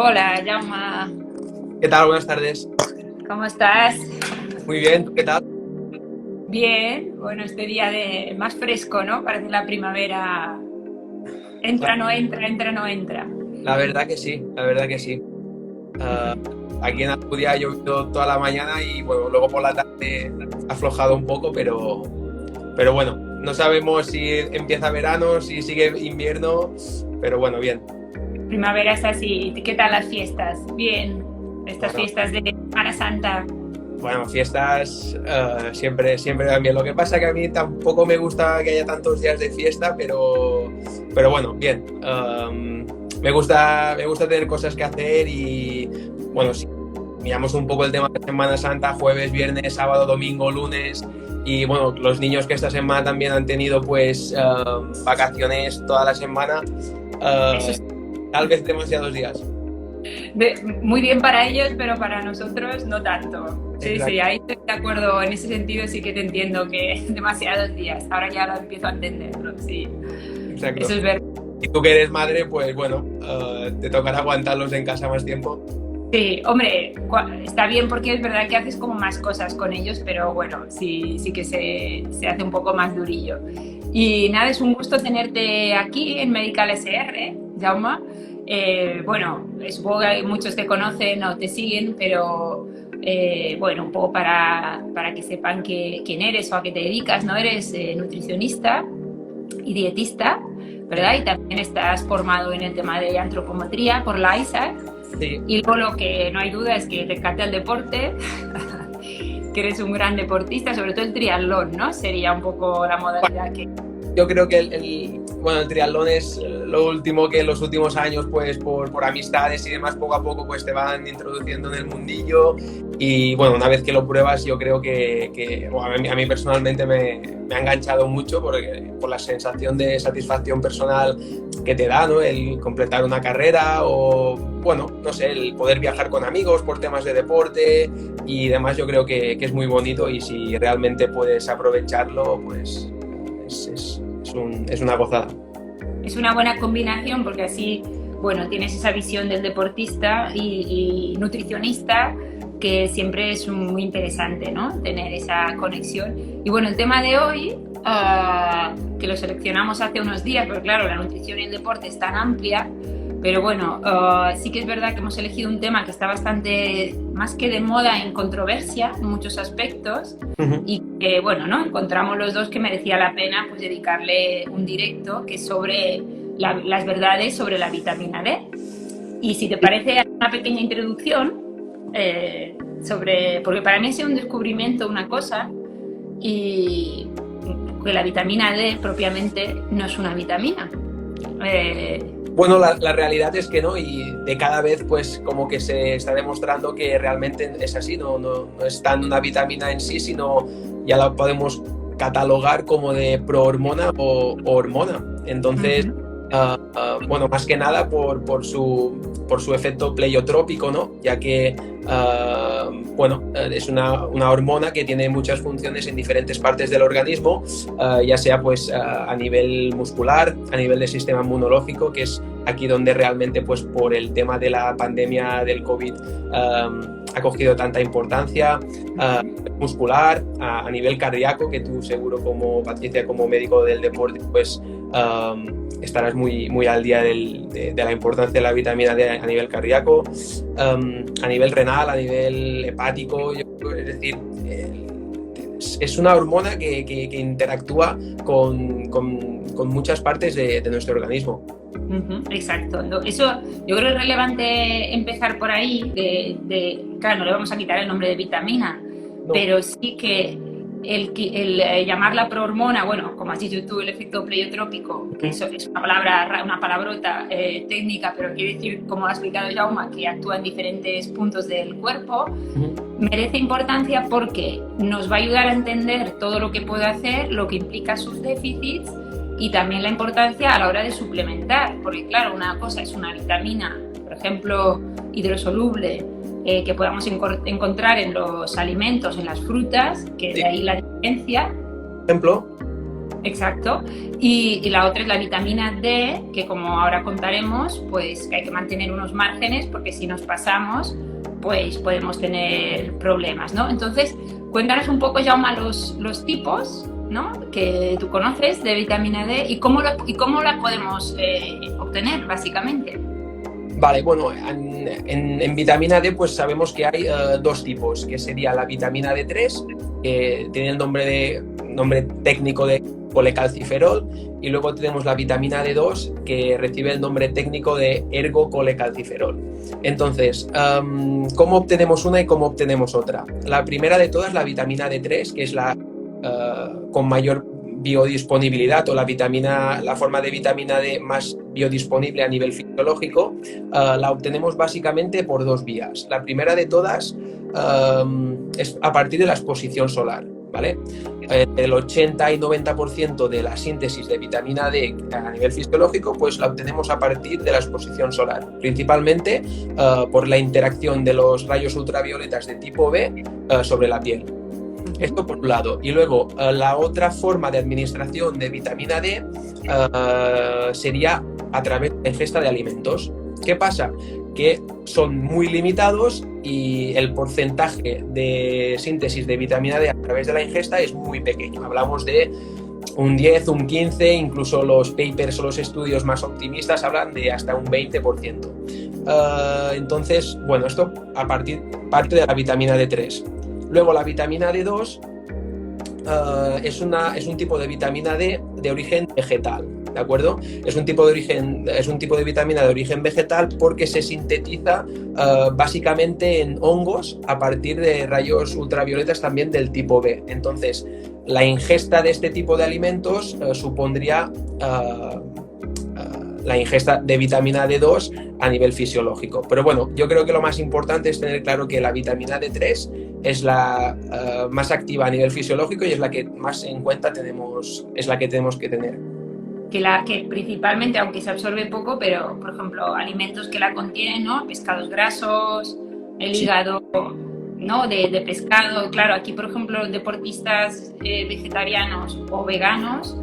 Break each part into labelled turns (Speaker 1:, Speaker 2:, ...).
Speaker 1: Hola, Jauma.
Speaker 2: ¿Qué tal? Buenas tardes.
Speaker 1: ¿Cómo estás?
Speaker 2: Muy bien, ¿tú qué tal?
Speaker 1: Bien. Bueno, este día de más fresco, ¿no? Parece la primavera.
Speaker 2: La,
Speaker 1: Entra, no entra, entra, no entra.
Speaker 2: la verdad que sí, la verdad que sí. Ah, Aquí en Alcudia ha llovido toda la mañana y bueno, luego por la tarde ha aflojado un poco, pero bueno, no sabemos si empieza verano, si sigue invierno, pero bueno, bien.
Speaker 1: Primavera es así. ¿Qué tal las fiestas? Bien. Estas
Speaker 2: Bueno,
Speaker 1: fiestas de Semana Santa.
Speaker 2: bueno, fiestas siempre van bien. Lo que pasa que a mí tampoco me gusta que haya tantos días de fiesta, pero bueno, bien. Me gusta tener cosas que hacer y bueno, si miramos un poco el tema de Semana Santa, jueves, viernes, sábado, domingo, lunes y bueno, los niños que esta semana también han tenido pues vacaciones toda la semana,
Speaker 1: Eso
Speaker 2: uh,
Speaker 1: es
Speaker 2: tal vez demasiados días.
Speaker 1: muy bien para ellos, pero para nosotros no tanto. Sí, sí,
Speaker 2: Exacto,
Speaker 1: ahí estoy de acuerdo. En ese sentido sí que te entiendo que demasiados días. Ahora ya lo empiezo a entenderlo, sí.
Speaker 2: exacto.
Speaker 1: Eso es verdad.
Speaker 2: Y tú que eres madre, pues bueno, te tocará aguantarlos en casa más tiempo.
Speaker 1: Sí, hombre, está bien porque es verdad que haces como más cosas con ellos, pero bueno, sí, sí que se hace un poco más durillo. Y nada, es un gusto tenerte aquí en Medical SR, Jauma. Bueno, supongo que hay muchos te conocen o te siguen, pero bueno, un poco para que sepan quién eres o a qué te dedicas, ¿no? Eres nutricionista y dietista, ¿verdad? Y también estás formado en el tema de antropometría por la ISAC.
Speaker 2: Sí,
Speaker 1: Y luego lo que no hay duda es que te encanta el deporte, que eres un gran deportista, sobre todo el triatlón, ¿no? Sería un poco la modalidad que...
Speaker 2: yo creo que bueno, el triatlón es lo último que en los últimos años, pues por amistades y demás, poco a poco, pues te van introduciendo en el mundillo. Y bueno, una vez que lo pruebas, yo creo que bueno, a mí personalmente me ha enganchado mucho por la sensación de satisfacción personal que te da, ¿no? El completar una carrera o, bueno, no sé, el poder viajar con amigos por temas de deporte y demás, yo creo que es muy bonito y si realmente puedes aprovecharlo, pues es una gozada.
Speaker 1: Es una buena combinación porque así, bueno, tienes esa visión del deportista y nutricionista que siempre es muy interesante, ¿no? Tener esa conexión. Y bueno, el tema de hoy, que lo seleccionamos hace unos días, porque claro, la nutrición y el deporte es tan amplia, pero bueno, sí que es verdad que hemos elegido un tema que está bastante, más que de moda, en controversia en muchos aspectos
Speaker 2: Uh-huh.
Speaker 1: y que, bueno, ¿no? Encontramos los dos que merecía la pena pues dedicarle un directo que es sobre las verdades sobre la vitamina D. Y si te parece, una pequeña introducción porque para mí ha sido un descubrimiento una cosa y que la vitamina D propiamente no es una vitamina.
Speaker 2: Bueno, la realidad es que no, y de cada vez pues como que se está demostrando que realmente es así, no es tan una vitamina en sí, sino ya la podemos catalogar como de prohormona o hormona. Entonces, bueno, más que nada por su efecto pleiotrópico, ¿no? Ya que, bueno, es una hormona que tiene muchas funciones en diferentes partes del organismo, ya sea pues a nivel muscular, a nivel del sistema inmunológico, que es aquí donde realmente pues por el tema de la pandemia del COVID ha cogido tanta importancia, muscular, a nivel cardíaco, que tú seguro como Patricia, como médico del deporte, pues estarás muy al día de la importancia de la vitamina D a nivel cardíaco, a nivel renal, a nivel hepático, es decir, es una hormona que interactúa con muchas partes de nuestro organismo.
Speaker 1: Exacto. Eso yo creo que es relevante empezar por ahí. Claro, no le vamos a quitar el nombre de vitamina,
Speaker 2: No.
Speaker 1: pero sí que el llamarla prohormona, bueno, como has dicho tú, el efecto pleiotrópico, que eso es una palabrota técnica, pero quiere decir, como ha explicado Jaume, que actúa en diferentes puntos del cuerpo, merece importancia porque nos va a ayudar a entender todo lo que puede hacer, lo que implica sus déficits y también la importancia a la hora de suplementar, porque claro, una cosa es una vitamina, por ejemplo, hidrosoluble, que podamos encontrar en los alimentos, en las frutas, que de ahí la diferencia.
Speaker 2: Ejemplo.
Speaker 1: Exacto. Y la otra es la vitamina D, que como ahora contaremos, pues que hay que mantener unos márgenes porque si nos pasamos, pues podemos tener problemas, ¿no? Entonces, cuéntanos un poco, Jaume, los tipos, ¿no?, que tú conoces de vitamina D y cómo la podemos obtener, básicamente.
Speaker 2: Vale, bueno, en vitamina D pues sabemos que hay dos tipos, que sería la vitamina D3, que tiene el nombre técnico de colecalciferol, y luego tenemos la vitamina D2, que recibe el nombre técnico de ergocolecalciferol. Entonces, ¿cómo obtenemos una y cómo obtenemos otra? La primera de todas, la vitamina D3, que es la con mayor biodisponibilidad, o la forma de vitamina D más biodisponible a nivel fisiológico, la obtenemos básicamente por dos vías. La primera de todas es a partir de la exposición solar, ¿vale? El 80 y 90% de la síntesis de vitamina D a nivel fisiológico pues la obtenemos a partir de la exposición solar, principalmente por la interacción de los rayos ultravioletas de tipo B sobre la piel. Esto por un lado. Y luego, la otra forma de administración de vitamina D sería a través de la ingesta de alimentos. ¿Qué pasa? Que son muy limitados y el porcentaje de síntesis de vitamina D a través de la ingesta es muy pequeño. Hablamos de un 10, un 15, incluso los papers o los estudios más optimistas hablan de hasta un 20%. Entonces, bueno, esto parte de la vitamina D3. Luego la vitamina D2 es un tipo de vitamina D de origen vegetal, ¿de acuerdo? Es un tipo de vitamina de origen vegetal porque se sintetiza básicamente en hongos a partir de rayos ultravioletas también del tipo B. Entonces, la ingesta de este tipo de alimentos supondría la ingesta de vitamina D2 a nivel fisiológico. Pero bueno, yo creo que lo más importante es tener claro que la vitamina D3 es la más activa a nivel fisiológico y es la que más en cuenta es la que tenemos que tener.
Speaker 1: Que principalmente, aunque se absorbe poco, pero por ejemplo, alimentos que la contienen, ¿no? Pescados grasos, el hígado, ¿no?, de pescado. Claro, aquí por ejemplo, los deportistas vegetarianos o veganos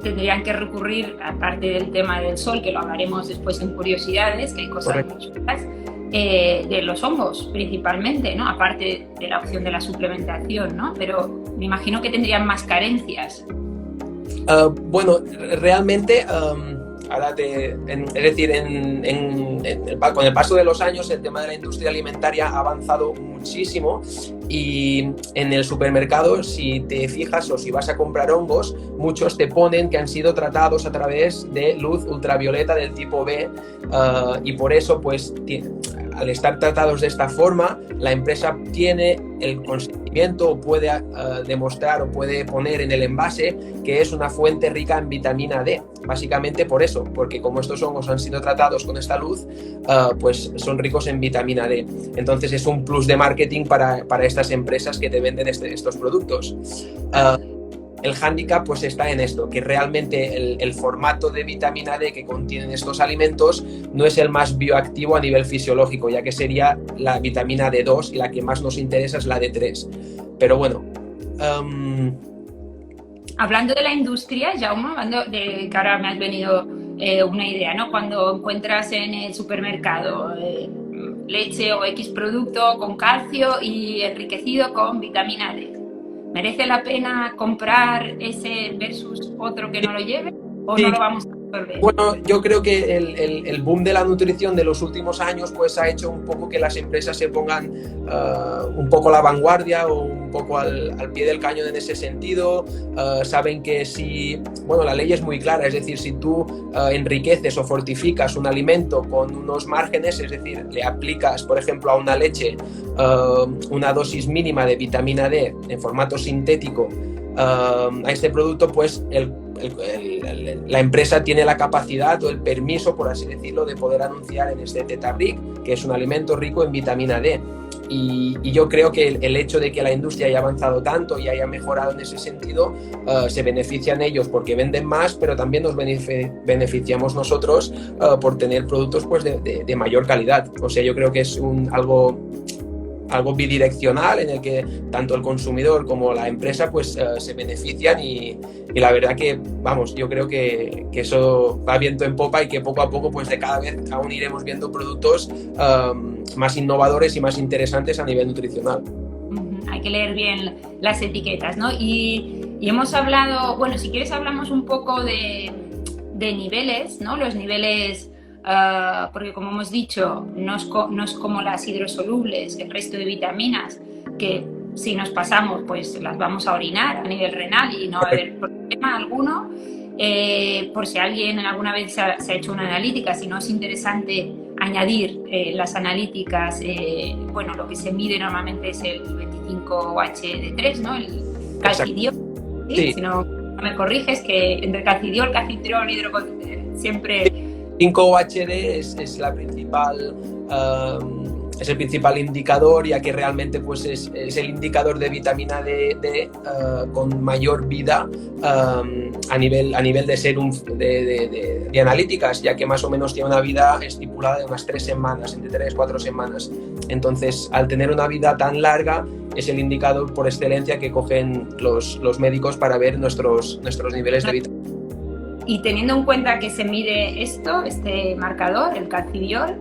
Speaker 1: tendrían que recurrir, aparte del tema del sol, que lo hablaremos después en curiosidades, que hay cosas muy chulas, de los hongos principalmente, ¿no?, aparte de la opción de la suplementación, ¿no? Pero me imagino que tendrían más carencias.
Speaker 2: Bueno, realmente, con el paso de los años el tema de la industria alimentaria ha avanzado muchísimo y en el supermercado, si te fijas o si vas a comprar hongos, muchos te ponen que han sido tratados a través de luz ultravioleta del tipo B y por eso, pues, al estar tratados de esta forma, la empresa tiene el consentimiento o puede demostrar o puede poner en el envase que es una fuente rica en vitamina D. Básicamente por eso, porque como estos hongos han sido tratados con esta luz, pues son ricos en vitamina D. Entonces es un plus de marketing para estas empresas que te venden estos productos. El hándicap pues está en esto, que realmente el formato de vitamina D que contienen estos alimentos no es el más bioactivo a nivel fisiológico, ya que sería la vitamina D2 y la que más nos interesa es la D3. Pero bueno...
Speaker 1: Hablando de la industria, Jaume, que ahora me has venido una idea, ¿no? Cuando encuentras en el supermercado leche o X producto con calcio y enriquecido con vitamina D, ¿merece la pena comprar ese versus otro que no lo lleve o no lo vamos a absorber?
Speaker 2: Bueno, yo creo que el boom de la nutrición de los últimos años pues ha hecho un poco que las empresas se pongan un poco a la vanguardia o un poco al pie del cañón en ese sentido. Saben que bueno, la ley es muy clara, es decir, si tú enriqueces o fortificas un alimento con unos márgenes, es decir, le aplicas, por ejemplo, a una leche una dosis mínima de vitamina D en formato sintético a este producto, pues la empresa tiene la capacidad o el permiso, por así decirlo, de poder anunciar en este Tetabric que es un alimento rico en vitamina D. Y yo creo que el hecho de que la industria haya avanzado tanto y haya mejorado en ese sentido, se benefician ellos porque venden más, pero también nos beneficiamos nosotros por tener productos pues, de mayor calidad. O sea, yo creo que es algo algo bidireccional en el que tanto el consumidor como la empresa pues se benefician y la verdad que, vamos, yo creo que eso va viento en popa y que poco a poco pues de cada vez aún iremos viendo productos más innovadores y más interesantes a nivel nutricional.
Speaker 1: Hay que leer bien las etiquetas, ¿no? Y hemos hablado, bueno, si quieres hablamos un poco de niveles, ¿no? Los niveles, porque como hemos dicho, no es como las hidrosolubles, el resto de vitaminas, que si nos pasamos, pues las vamos a orinar a nivel renal y no va a haber problema alguno. Por si alguien alguna vez se ha hecho una analítica, si no es interesante añadir las analíticas, bueno, lo que se mide normalmente es el 25H3, ¿no? El calcidiol, ¿sí? Si no me corriges, que entre calcidiol, calcitriol, siempre...
Speaker 2: 5HD es la principal... es el principal indicador, ya que realmente pues es el indicador de vitamina D con mayor vida a nivel de serum de analíticas, ya que más o menos tiene una vida estipulada de unas 3 semanas, entre 3 y 4 semanas. Entonces, al tener una vida tan larga, es el indicador por excelencia que cogen los médicos para ver nuestros niveles de vitamina.
Speaker 1: Y teniendo en cuenta que se mide este marcador, el calcidiol,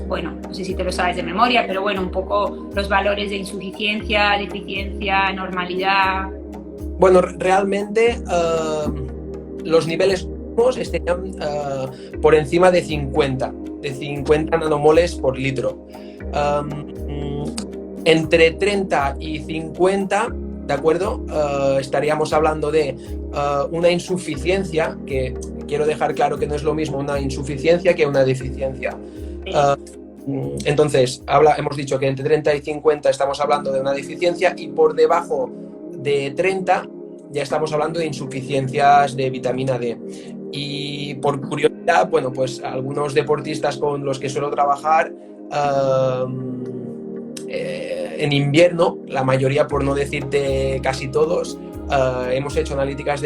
Speaker 1: bueno, no sé si te lo sabes de memoria, pero bueno, un poco los valores de insuficiencia, deficiencia, normalidad.
Speaker 2: Bueno, realmente los niveles estarían por encima de 50 nanomoles por litro. Entre 30 y 50, ¿de acuerdo? Estaríamos hablando de una insuficiencia, que quiero dejar claro que no es lo mismo una insuficiencia que una deficiencia. Entonces, hemos dicho que entre 30 y 50 estamos hablando de una deficiencia y por debajo de 30 ya estamos hablando de insuficiencias de vitamina D. Y por curiosidad, bueno, pues algunos deportistas con los que suelo trabajar en invierno, la mayoría, por no decirte casi todos, hemos hecho analíticas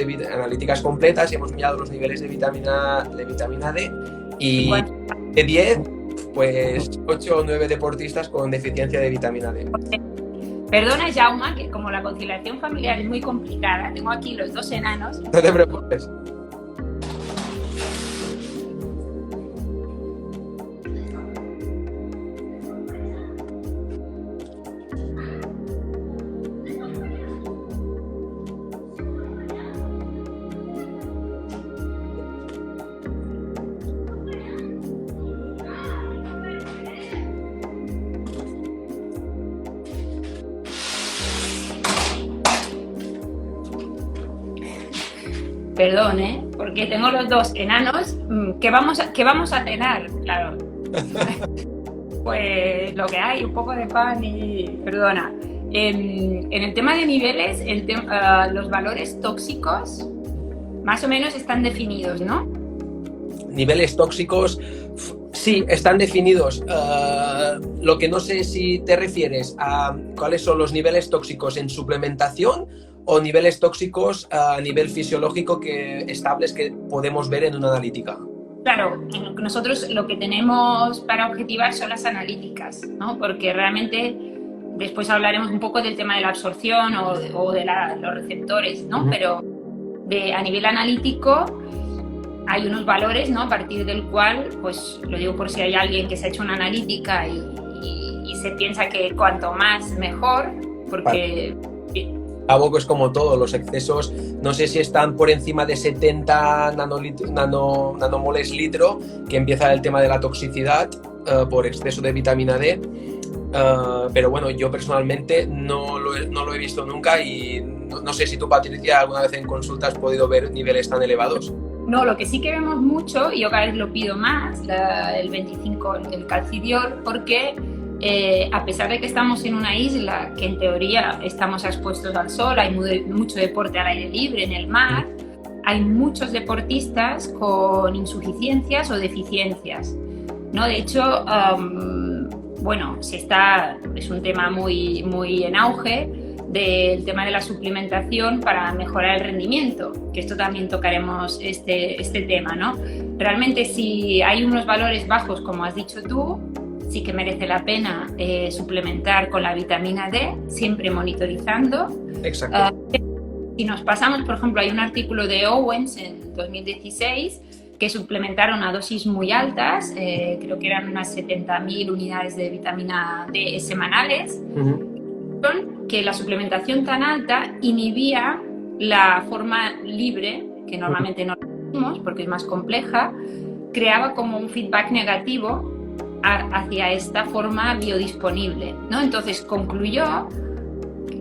Speaker 2: completas y hemos mirado los niveles de vitamina D y de 10, pues 8 o 9 deportistas con deficiencia de vitamina D.
Speaker 1: Perdona, Jaume, que como la conciliación familiar es muy complicada, tengo aquí los 2 enanos.
Speaker 2: No te preocupes.
Speaker 1: Perdón, porque tengo los 2 enanos. ¿Qué vamos a cenar? Claro. Pues lo que hay, un poco de pan y... Perdona. En el tema de niveles, los valores tóxicos más o menos están definidos, ¿no?
Speaker 2: Niveles tóxicos, sí, están definidos. Lo que no sé si te refieres a cuáles son los niveles tóxicos en suplementación o niveles tóxicos a nivel fisiológico estables que podemos ver en una analítica.
Speaker 1: Claro, nosotros lo que tenemos para objetivar son las analíticas, ¿no? Porque realmente después hablaremos un poco del tema de la absorción o de los receptores, ¿no? Pero a nivel analítico hay unos valores, ¿no? A partir del cual, pues lo digo por si hay alguien que se ha hecho una analítica y se piensa que cuanto más mejor, porque...
Speaker 2: Algo es como todo, los excesos, no sé si están por encima de 70 nanomoles litro, que empieza el tema de la toxicidad por exceso de vitamina D, pero bueno, yo personalmente no lo he visto nunca y no sé si tú, Patricia, alguna vez en consulta has podido ver niveles tan elevados.
Speaker 1: No, lo que sí que vemos mucho, y yo cada vez lo pido más, el 25, el calcidiol, porque... a pesar de que estamos en una isla que en teoría estamos expuestos al sol, hay mucho deporte al aire libre en el mar, hay muchos deportistas con insuficiencias o deficiencias, ¿no? De hecho, bueno, es un tema muy, muy en auge del tema de la suplementación para mejorar el rendimiento, que esto también tocaremos este tema, ¿no? Realmente si hay unos valores bajos, como has dicho tú, sí que merece la pena suplementar con la vitamina D, siempre monitorizando.
Speaker 2: Exacto.
Speaker 1: Si nos pasamos, por ejemplo, hay un artículo de Owens en 2016 que suplementaron a dosis muy altas, creo que eran unas 70.000 unidades de vitamina D semanales, que la suplementación tan alta inhibía la forma libre, que normalmente no hacemos porque es más compleja, creaba como un feedback negativo hacia esta forma biodisponible, ¿no? Entonces concluyó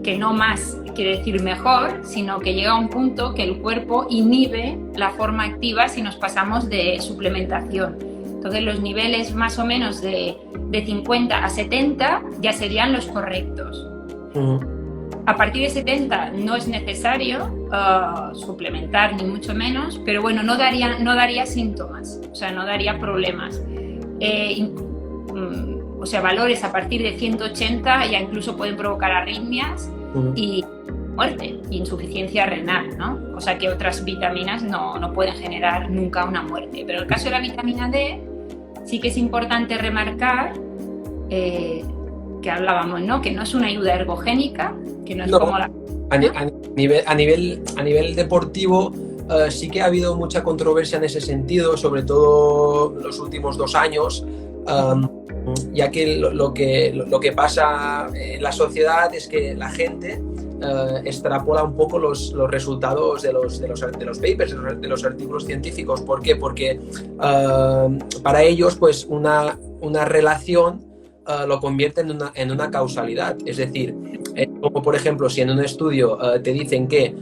Speaker 1: que no más quiere decir mejor, sino que llega a un punto que el cuerpo inhibe la forma activa si nos pasamos de suplementación. Entonces los niveles más o menos de 50 a 70 ya serían los correctos. A partir de 70 no es necesario suplementar, ni mucho menos, pero bueno, no daría síntomas, o sea, no daría problemas. O sea, valores a partir de 180 ya incluso pueden provocar arritmias y muerte, insuficiencia renal, ¿no? Cosa que otras vitaminas no pueden generar nunca una muerte. Pero en el caso de la vitamina D sí que es importante remarcar que hablábamos, ¿no? Que no es una ayuda ergogénica, que no es como la...
Speaker 2: A nivel deportivo sí que ha habido mucha controversia en ese sentido, sobre todo los últimos 2 años, ya que lo que pasa en la sociedad es que la gente extrapola un poco los resultados de los papers, de los artículos científicos. ¿Por qué? Porque para ellos pues una relación lo convierte en una causalidad. Es decir, como por ejemplo si en un estudio te dicen que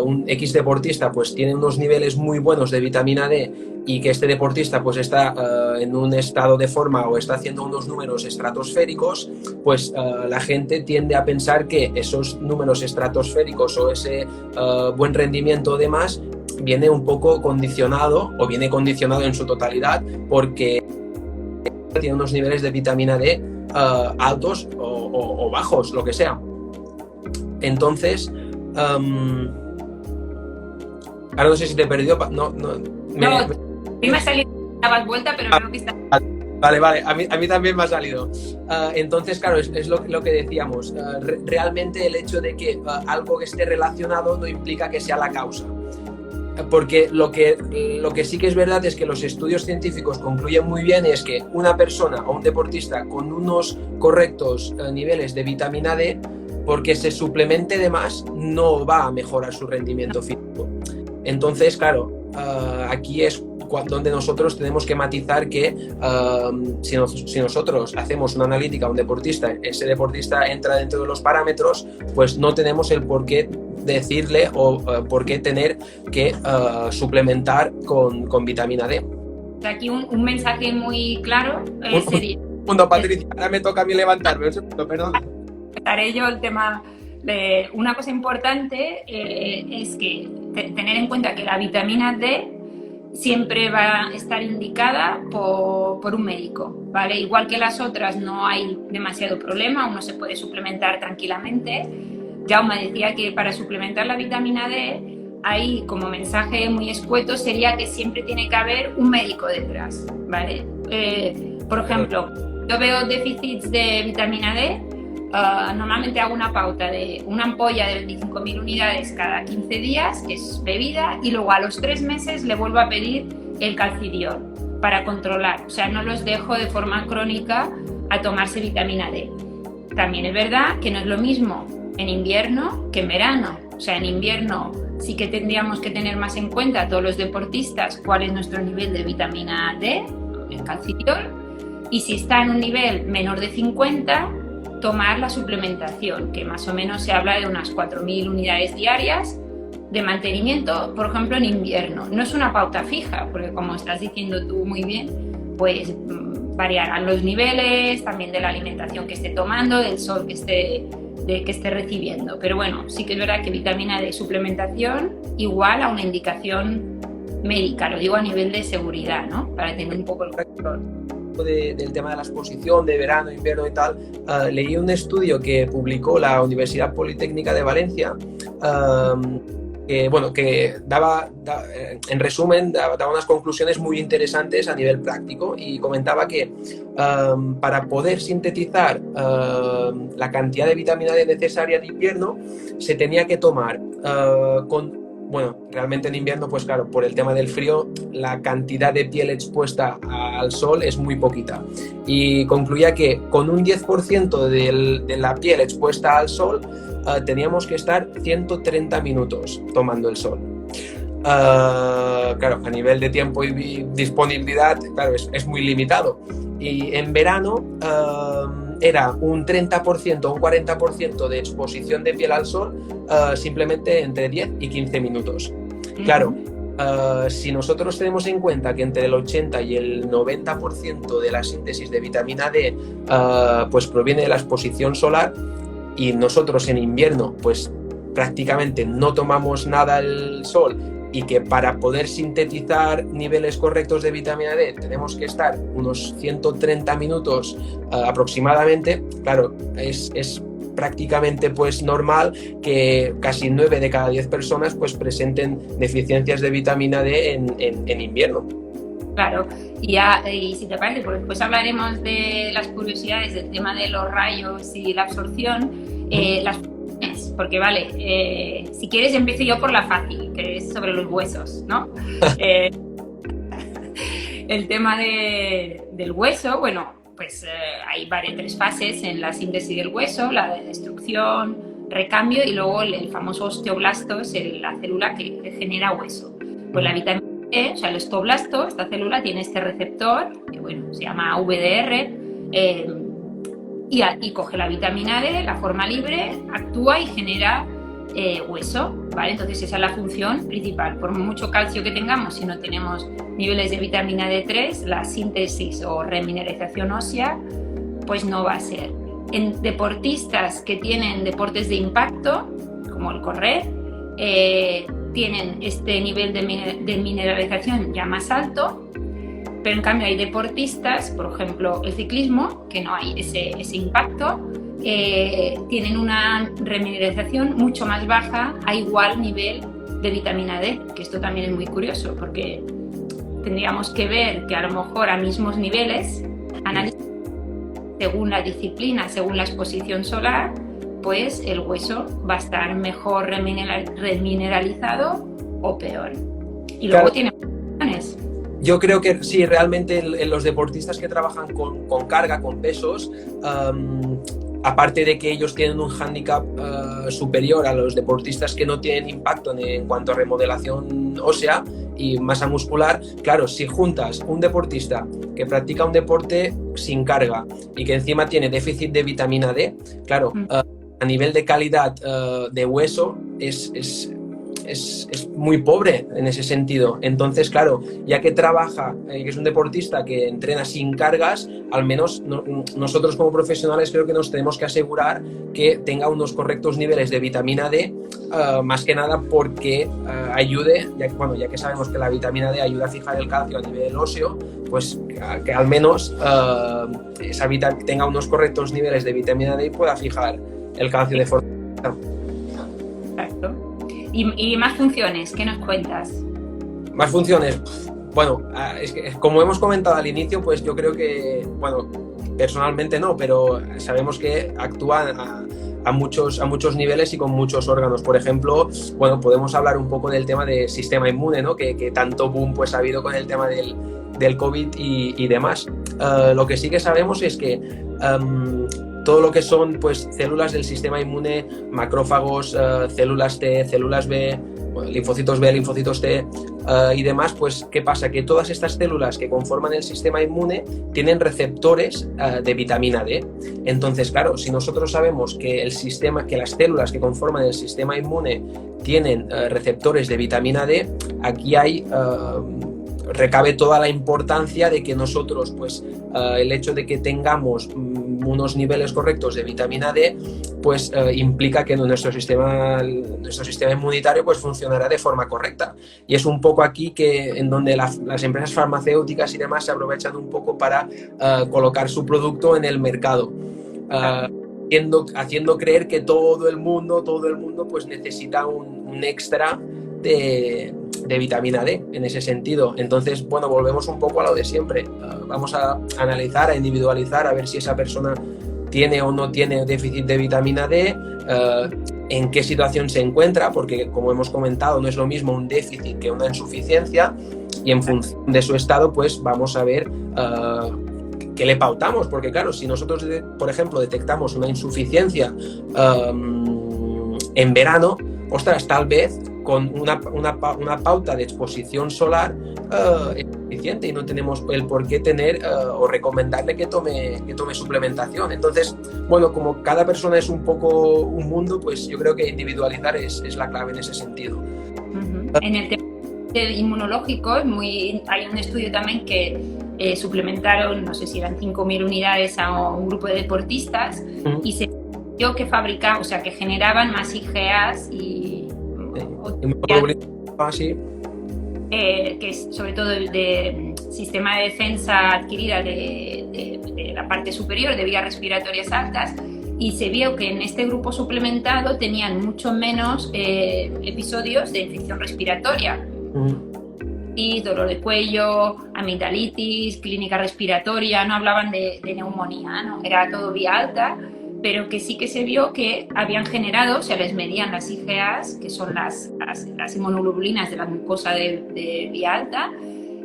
Speaker 2: un X deportista pues tiene unos niveles muy buenos de vitamina D y que este deportista pues está en un estado de forma o está haciendo unos números estratosféricos, pues la gente tiende a pensar que esos números estratosféricos o ese buen rendimiento demás viene un poco condicionado o viene condicionado en su totalidad porque tiene unos niveles de vitamina D altos o bajos, lo que sea. Entonces, ahora no sé si te he perdido.
Speaker 1: Me ha salido, dabas vuelta, pero creo que está...
Speaker 2: Vale, a mí también me ha salido. Entonces, claro, es lo que decíamos. Realmente el hecho de que algo que esté relacionado no implica que sea la causa. Porque lo que sí que es verdad es que los estudios científicos concluyen muy bien es que una persona o un deportista con unos correctos niveles de vitamina D, porque se suplemente de más, no va a mejorar su rendimiento físico. Entonces, claro, aquí es donde nosotros tenemos que matizar que si nosotros hacemos una analítica a un deportista, ese deportista entra dentro de los parámetros, pues no tenemos el por qué decirle o por qué tener que suplementar con vitamina D.
Speaker 1: Aquí un mensaje muy claro sería...
Speaker 2: Patricia, ahora me toca a mí levantarme, un segundo, perdón.
Speaker 1: Haré yo el tema de... Una cosa importante es que tener en cuenta que la vitamina D siempre va a estar indicada por un médico, ¿vale? Igual que las otras no hay demasiado problema, uno se puede suplementar tranquilamente. Jaume decía que para suplementar la vitamina D, ahí como mensaje muy escueto sería que siempre tiene que haber un médico detrás, ¿vale? Por ejemplo, yo veo déficits de vitamina D, normalmente hago una pauta de una ampolla de 25.000 unidades cada 15 días, que es bebida, y luego a los 3 meses le vuelvo a pedir el calcidiol para controlar, o sea, no los dejo de forma crónica a tomarse vitamina D. También es verdad que no es lo mismo en invierno que en verano, o sea, en invierno sí que tendríamos que tener más en cuenta todos los deportistas cuál es nuestro nivel de vitamina D, el calcidiol, y si está en un nivel menor de 50, tomar la suplementación, que más o menos se habla de unas 4.000 unidades diarias de mantenimiento, por ejemplo, en invierno. No es una pauta fija, porque como estás diciendo tú muy bien, pues variarán los niveles, también de la alimentación que esté tomando, del sol que esté recibiendo. Pero bueno, sí que es verdad que vitamina D suplementación igual a una indicación médica, lo digo a nivel de seguridad, ¿no? Para tener un poco el control.
Speaker 2: Del tema de la exposición de verano, invierno y tal, leí un estudio que publicó la Universidad Politécnica de Valencia bueno, que en resumen, daba unas conclusiones muy interesantes a nivel práctico y comentaba que para poder sintetizar la cantidad de vitamina D necesaria en invierno se tenía que tomar bueno, realmente en invierno, pues claro, por el tema del frío, la cantidad de piel expuesta al sol es muy poquita. Y concluía que con un 10% de la piel expuesta al sol, teníamos que estar 130 minutos tomando el sol. Claro, a nivel de tiempo y disponibilidad, claro, es muy limitado. Y en verano era un 30% o un 40% de exposición de piel al sol, simplemente entre 10 y 15 minutos. Claro, si nosotros tenemos en cuenta que entre el 80 y el 90% de la síntesis de vitamina D pues proviene de la exposición solar, y nosotros en invierno pues prácticamente no tomamos nada al sol, y que para poder sintetizar niveles correctos de vitamina D tenemos que estar unos 130 minutos aproximadamente, claro, es prácticamente pues normal que casi 9 de cada 10 personas pues presenten deficiencias de vitamina D en invierno.
Speaker 1: Claro, y si te parece, pues después hablaremos de las curiosidades del tema de los rayos y la absorción, las funciones, porque vale, si quieres empiezo yo por la fácil, que es sobre los huesos, ¿no? El tema del hueso, bueno, pues hay tres fases en la síntesis del hueso: la de destrucción, recambio y luego el famoso osteoblasto, es la célula que genera hueso. Pues la vitamina D, o sea, el osteoblasto, esta célula tiene este receptor, que bueno, se llama VDR, y coge la vitamina D, la forma libre, actúa y genera hueso, ¿vale? Entonces esa es la función principal. Por mucho calcio que tengamos, si no tenemos niveles de vitamina D3, la síntesis o remineralización ósea pues no va a ser. En deportistas que tienen deportes de impacto, como el correr, tienen este nivel de mineralización ya más alto, pero en cambio hay deportistas, por ejemplo el ciclismo, que no hay ese impacto, tienen una remineralización mucho más baja a igual nivel de vitamina D, que esto también es muy curioso, porque tendríamos que ver que a lo mejor a mismos niveles, según la disciplina, según la exposición solar, pues el hueso va a estar mejor remineralizado o peor. Y luego tiene funciones.
Speaker 2: Yo creo que sí, realmente los deportistas que trabajan con carga, con pesos, aparte de que ellos tienen un hándicap superior a los deportistas que no tienen impacto en cuanto a remodelación ósea y masa muscular, claro, si juntas un deportista que practica un deporte sin carga y que encima tiene déficit de vitamina D, claro, a nivel de calidad de hueso es muy pobre en ese sentido. Entonces, claro, ya que trabaja, que es un deportista que entrena sin cargas, al menos nosotros como profesionales creo que nos tenemos que asegurar que tenga unos correctos niveles de vitamina D, más que nada porque ayude, ya que sabemos que la vitamina D ayuda a fijar el calcio a nivel óseo, pues que al menos tenga unos correctos niveles de vitamina D y pueda fijar el calcio de forma.
Speaker 1: Exacto. ¿Y más funciones? ¿Qué nos cuentas?
Speaker 2: Más funciones. Bueno, es que, como hemos comentado al inicio, pues yo creo que, bueno, personalmente no, pero sabemos que actúa a muchos niveles y con muchos órganos. Por ejemplo, bueno, podemos hablar un poco del tema del sistema inmune, ¿no? Que tanto boom pues ha habido con el tema del COVID y demás. Lo que sí que sabemos es que todo lo que son pues células del sistema inmune, macrófagos, células T, células B, linfocitos B, linfocitos T y demás, pues ¿qué pasa? Que todas estas células que conforman el sistema inmune tienen receptores de vitamina D. Entonces, claro, si nosotros sabemos que las células que conforman el sistema inmune tienen receptores de vitamina D, aquí recabe toda la importancia de que nosotros, pues el hecho de que tengamos unos niveles correctos de vitamina D, pues implica que nuestro sistema inmunitario pues funcionará de forma correcta. Y es un poco aquí en donde las empresas farmacéuticas y demás se aprovechan un poco para colocar su producto en el mercado, haciendo creer que todo el mundo pues necesita un extra de vitamina D en ese sentido. Entonces, bueno, volvemos un poco a lo de siempre. Vamos a analizar, a individualizar, a ver si esa persona tiene o no tiene déficit de vitamina D, en qué situación se encuentra, porque como hemos comentado, no es lo mismo un déficit que una insuficiencia, y en función de su estado, pues vamos a ver qué le pautamos, porque claro, si nosotros, por ejemplo, detectamos una insuficiencia en verano, ostras, tal vez con una pauta de exposición solar es suficiente y no tenemos el por qué tener o recomendarle que tome suplementación. Entonces, bueno, como cada persona es un poco un mundo, pues yo creo que individualizar es la clave en ese sentido.
Speaker 1: En el tema inmunológico hay un estudio también que suplementaron, no sé si eran 5.000 unidades a un grupo de deportistas y se vio que fabricaban, o sea, que generaban más IgAs y que es sobre todo el de sistema de defensa adquirida de la parte superior de vías respiratorias altas, y se vio que en este grupo suplementado tenían mucho menos episodios de infección respiratoria. Y dolor de cuello, amigdalitis, clínica respiratoria, no hablaban de neumonía, ¿no? Era todo vía alta, pero que sí que se vio que habían generado, se les medían las IgAs, que son las inmunoglobulinas de la mucosa de vía alta,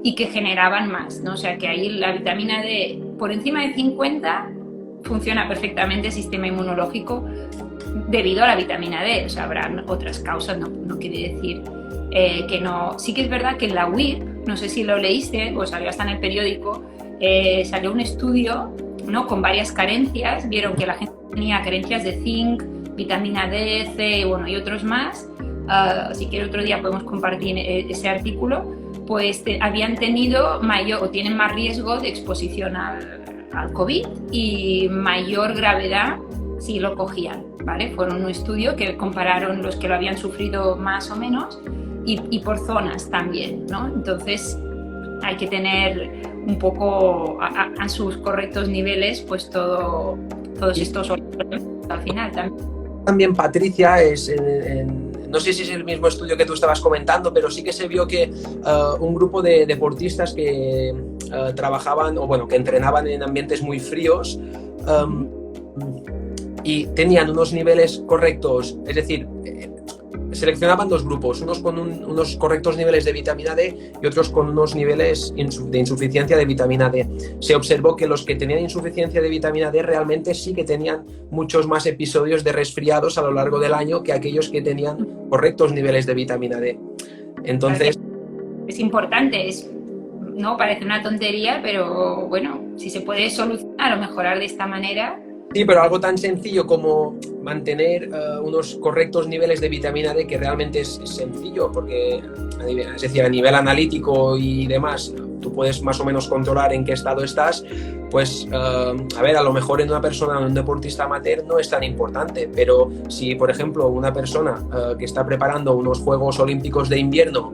Speaker 1: y que generaban más, ¿no? O sea que ahí la vitamina D por encima de 50 funciona perfectamente el sistema inmunológico debido a la vitamina D. O sea, habrá otras causas, no quiere decir que no. Sí que es verdad que en la WIP, no sé si lo leíste o salió hasta en el periódico, salió un estudio, ¿no?, con varias carencias. Vieron que la gente tenía carencias de zinc, vitamina D, C, bueno, y otros más. Si quiere otro día podemos compartir ese artículo. Pues habían tenido mayor o tienen más riesgo de exposición al COVID y mayor gravedad si lo cogían, ¿vale? Fueron un estudio que compararon los que lo habían sufrido más o menos y por zonas también, ¿no? Entonces hay que tener un poco a sus correctos niveles pues todos estos al final
Speaker 2: también Patricia, no sé si es el mismo estudio que tú estabas comentando, pero sí que se vio que un grupo de deportistas que trabajaban o bueno, que entrenaban en ambientes muy fríos y tenían unos niveles correctos, es decir, seleccionaban dos grupos, unos con unos correctos niveles de vitamina D y otros con unos niveles de insuficiencia de vitamina D. Se observó que los que tenían insuficiencia de vitamina D realmente sí que tenían muchos más episodios de resfriados a lo largo del año que aquellos que tenían correctos niveles de vitamina D. Entonces,
Speaker 1: es importante, no parece una tontería, pero bueno, si se puede solucionar o mejorar de esta manera.
Speaker 2: Sí, pero algo tan sencillo como mantener unos correctos niveles de vitamina D, que realmente es sencillo, porque es decir, a nivel analítico y demás, tú puedes más o menos controlar en qué estado estás, pues a ver, a lo mejor en una persona, en un deportista amateur no es tan importante, pero si, por ejemplo, una persona que está preparando unos Juegos Olímpicos de invierno,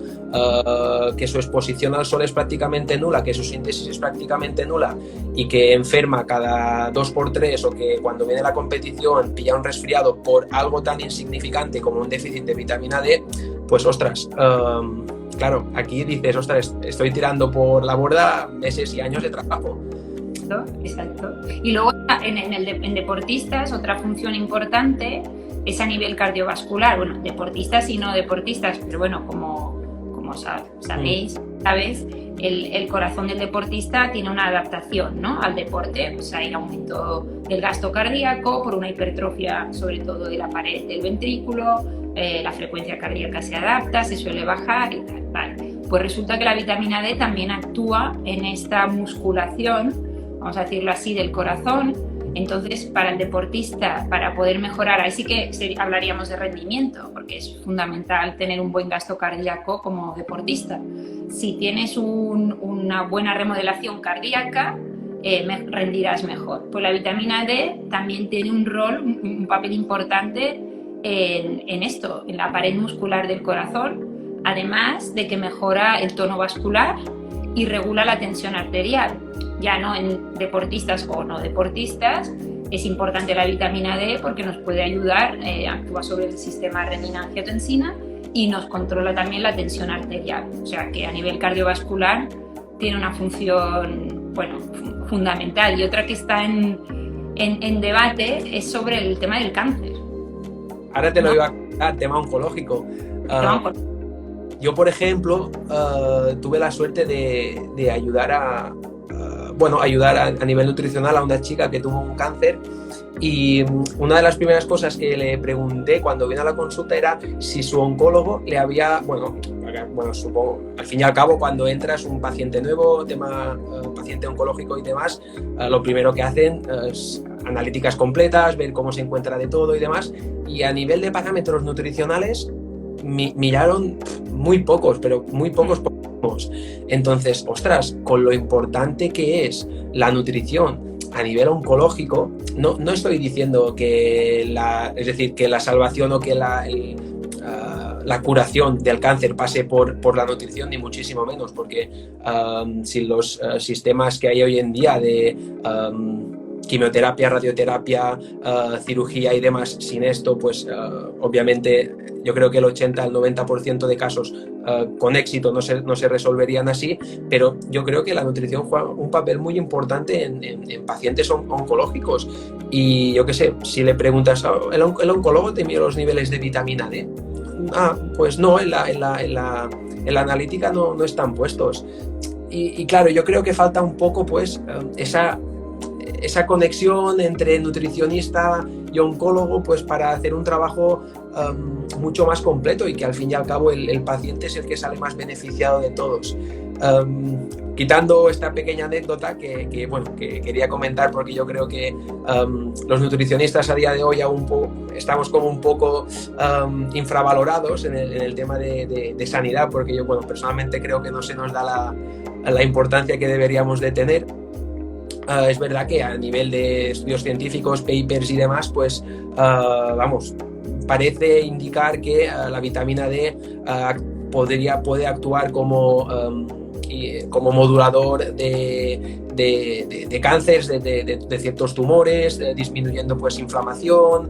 Speaker 2: que su exposición al sol es prácticamente nula, que su síntesis es prácticamente nula y que enferma cada 2x3 o que cuando viene la competición pilla un resfriado por algo tan insignificante como un déficit de vitamina D, pues ostras, claro, aquí dices, ostras, estoy tirando por la borda meses y años de trabajo.
Speaker 1: Exacto. Y luego en deportistas, otra función importante es a nivel cardiovascular. Bueno, deportistas y no deportistas, pero bueno, como sabéis, el corazón del deportista tiene una adaptación, ¿no?, al deporte. Pues hay aumento del gasto cardíaco por una hipertrofia, sobre todo de la pared del ventrículo, la frecuencia cardíaca se adapta, se suele bajar y tal. Vale. Pues resulta que la vitamina D también actúa en esta musculación, vamos a decirlo así, del corazón. Entonces, para el deportista, para poder mejorar, ahí sí que hablaríamos de rendimiento, porque es fundamental tener un buen gasto cardíaco como deportista. Si tienes una buena remodelación cardíaca, rendirás mejor. Pues la vitamina D también tiene un papel importante en esto, en la pared muscular del corazón, además de que mejora el tono vascular y regula la tensión arterial. Ya no en deportistas o no deportistas, es importante la vitamina D porque nos puede ayudar, actúa sobre el sistema renina-angiotensina y nos controla también la tensión arterial. O sea que a nivel cardiovascular tiene una función, bueno, fundamental. Y otra que está en debate es sobre el tema del cáncer.
Speaker 2: Ahora te lo iba a contar, tema oncológico. Yo, por ejemplo, tuve la suerte de ayudar a nivel nutricional a una chica que tuvo un cáncer, y una de las primeras cosas que le pregunté cuando vino a la consulta era si su oncólogo le había, supongo, al fin y al cabo, cuando entras un paciente nuevo, paciente oncológico y demás, lo primero que hacen es analíticas completas, ver cómo se encuentra de todo y demás, y a nivel de parámetros nutricionales miraron muy pocos, pero muy pocos. Entonces, ostras, con lo importante que es la nutrición a nivel oncológico, no estoy diciendo que la salvación o que la curación del cáncer pase por la nutrición, ni muchísimo menos, porque si los sistemas que hay hoy en día de quimioterapia, radioterapia, cirugía y demás, sin esto, pues obviamente yo creo que el 80 al 90% de casos con éxito no se resolverían así, pero yo creo que la nutrición juega un papel muy importante en pacientes oncológicos. Y yo qué sé, si le preguntas, ¿el oncólogo te mide los niveles de vitamina D? Pues no, en la analítica no están puestos. Y claro, yo creo que falta un poco pues esa conexión entre nutricionista y oncólogo, pues para hacer un trabajo mucho más completo, y que al fin y al cabo el paciente es el que sale más beneficiado de todos. Quitando esta pequeña anécdota que quería comentar, porque yo creo que los nutricionistas a día de hoy estamos como un poco infravalorados en el tema de sanidad, porque yo personalmente creo que no se nos da la importancia que deberíamos de tener. Es verdad que a nivel de estudios científicos, papers y demás, pues parece indicar que la vitamina D puede actuar como modulador de cánceres, de ciertos tumores, disminuyendo pues inflamación,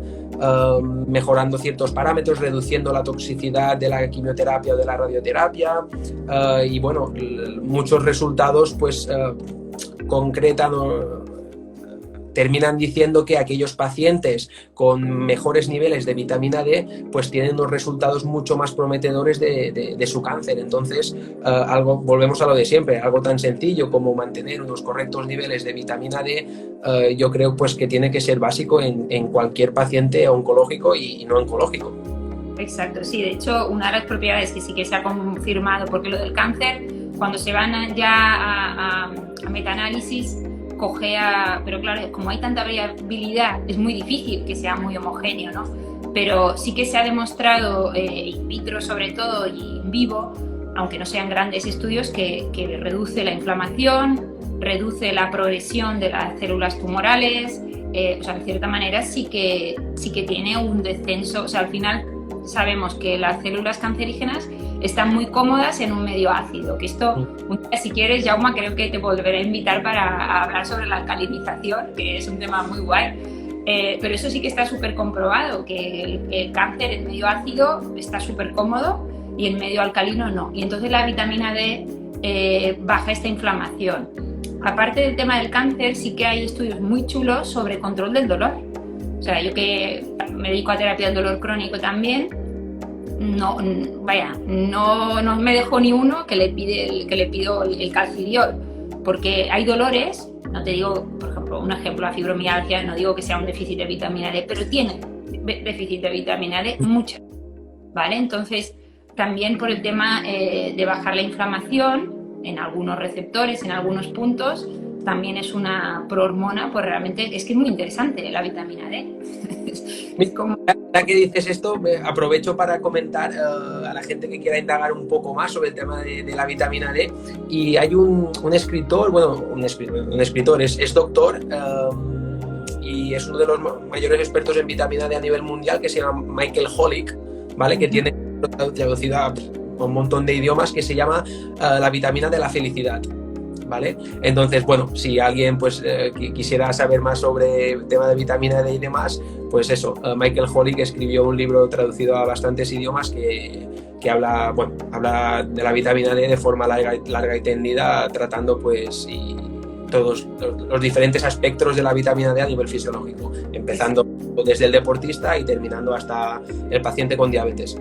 Speaker 2: mejorando ciertos parámetros, reduciendo la toxicidad de la quimioterapia o de la radioterapia, y muchos resultados pues concretan terminan diciendo que aquellos pacientes con mejores niveles de vitamina D pues tienen unos resultados mucho más prometedores de su cáncer. Entonces, volvemos a lo de siempre, algo tan sencillo como mantener unos correctos niveles de vitamina D, yo creo pues que tiene que ser básico en cualquier paciente oncológico y no oncológico.
Speaker 1: Exacto, sí, de hecho una de las propiedades que sí que se ha confirmado, porque lo del cáncer, cuando se van ya a metaanálisis, pero claro, como hay tanta variabilidad, es muy difícil que sea muy homogéneo, ¿no? Pero sí que se ha demostrado, in vitro sobre todo y in vivo, aunque no sean grandes estudios, que reduce la inflamación, reduce la progresión de las células tumorales, o sea, de cierta manera sí que tiene un descenso, o sea, al final sabemos que las células cancerígenas están muy cómodas en un medio ácido, que esto, un día si quieres, Jaume, creo que te volveré a invitar para hablar sobre la alcalinización, que es un tema muy guay, pero eso sí que está súper comprobado, que el cáncer en medio ácido está súper cómodo y en medio alcalino no, y entonces la vitamina D baja esta inflamación. Aparte del tema del cáncer, sí que hay estudios muy chulos sobre control del dolor. O sea, yo que me dedico a terapia del dolor crónico también, no me dejó ni uno que le pido el calcidiol, porque hay dolores, no te digo, por ejemplo, un ejemplo, la fibromialgia, no digo que sea un déficit de vitamina D, pero tiene déficit de vitamina D mucha, ¿vale? Entonces, también por el tema de bajar la inflamación en algunos receptores, en algunos puntos, también es una prohormona, pues realmente es que es muy interesante la vitamina D.
Speaker 2: Ya que dices esto, aprovecho para comentar a la gente que quiera indagar un poco más sobre el tema de la vitamina D. Y hay un escritor, un escritor, es doctor, y es uno de los mayores expertos en vitamina D a nivel mundial, que se llama Michael Holick, ¿vale? Que tiene traducido a un montón de idiomas, que se llama la vitamina de la felicidad. ¿Vale? Entonces, si alguien pues quisiera saber más sobre el tema de vitamina D y demás, pues eso, Michael Holick escribió un libro traducido a bastantes idiomas que que habla, bueno, habla de la vitamina D de forma larga y tendida, tratando pues todos los diferentes aspectos de la vitamina D a nivel fisiológico, empezando desde el deportista y terminando hasta el paciente con diabetes.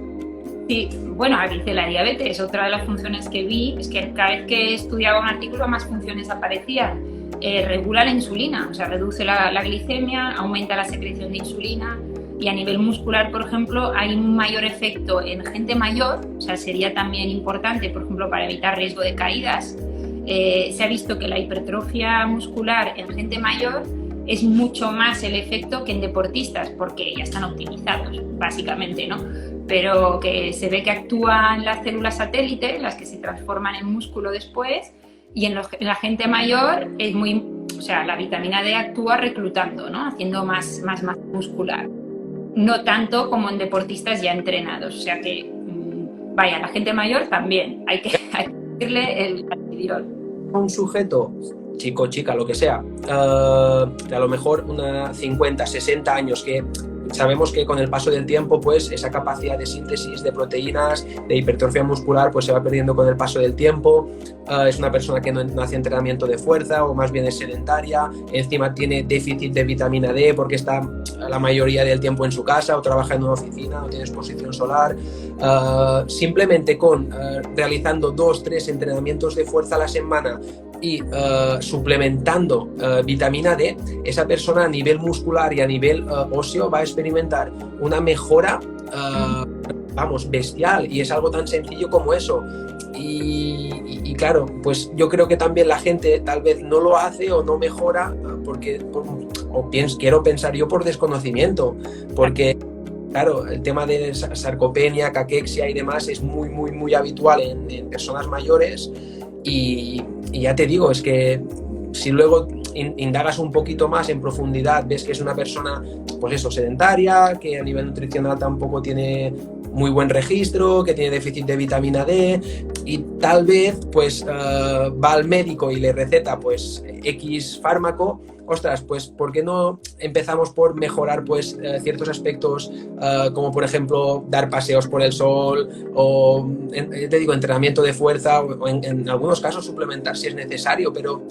Speaker 1: Sí, bueno, dice la diabetes, otra de las funciones que vi es que cada vez que estudiaba un artículo más funciones aparecían. Regula la insulina, o sea, reduce la glicemia, aumenta la secreción de insulina, y a nivel muscular, por ejemplo, hay un mayor efecto en gente mayor, o sea, sería también importante, por ejemplo, para evitar riesgo de caídas. Se ha visto que la hipertrofia muscular en gente mayor es mucho más el efecto que en deportistas, porque ya están optimizados, básicamente, ¿no? Pero que se ve que actúan las células satélite, las que se transforman en músculo después, y en la gente mayor es muy, o sea, la vitamina D actúa reclutando, ¿no? Haciendo más muscular. No tanto como en deportistas ya entrenados, o sea que, vaya, la gente mayor también, hay que decirle el antivirol.
Speaker 2: Un sujeto, chico, chica, lo que sea, de a lo mejor 50, 60 años, que sabemos que con el paso del tiempo, pues esa capacidad de síntesis de proteínas, de hipertrofia muscular, pues se va perdiendo con el paso del tiempo. Es una persona que no hace entrenamiento de fuerza, o más bien es sedentaria, encima tiene déficit de vitamina D porque está la mayoría del tiempo en su casa o trabaja en una oficina, no tiene exposición solar. Simplemente con realizando 2-3 entrenamientos de fuerza a la semana y suplementando vitamina D, esa persona a nivel muscular y a nivel óseo va a experimentar una mejora, bestial, y es algo tan sencillo como eso. Y claro, pues yo creo que también la gente tal vez no lo hace o no mejora quiero pensar yo por desconocimiento, porque claro, el tema de sarcopenia, caquexia y demás es muy habitual en personas mayores. Y ya te digo, es que si luego indagas un poquito más en profundidad, ves que es una persona, pues eso, sedentaria, que a nivel nutricional tampoco tiene muy buen registro, que tiene déficit de vitamina D, y tal vez pues va al médico y le receta pues X fármaco. Ostras, pues ¿por qué no empezamos por mejorar pues ciertos aspectos, como por ejemplo dar paseos por el sol, o te digo, entrenamiento de fuerza, o en algunos casos suplementar si es necesario, pero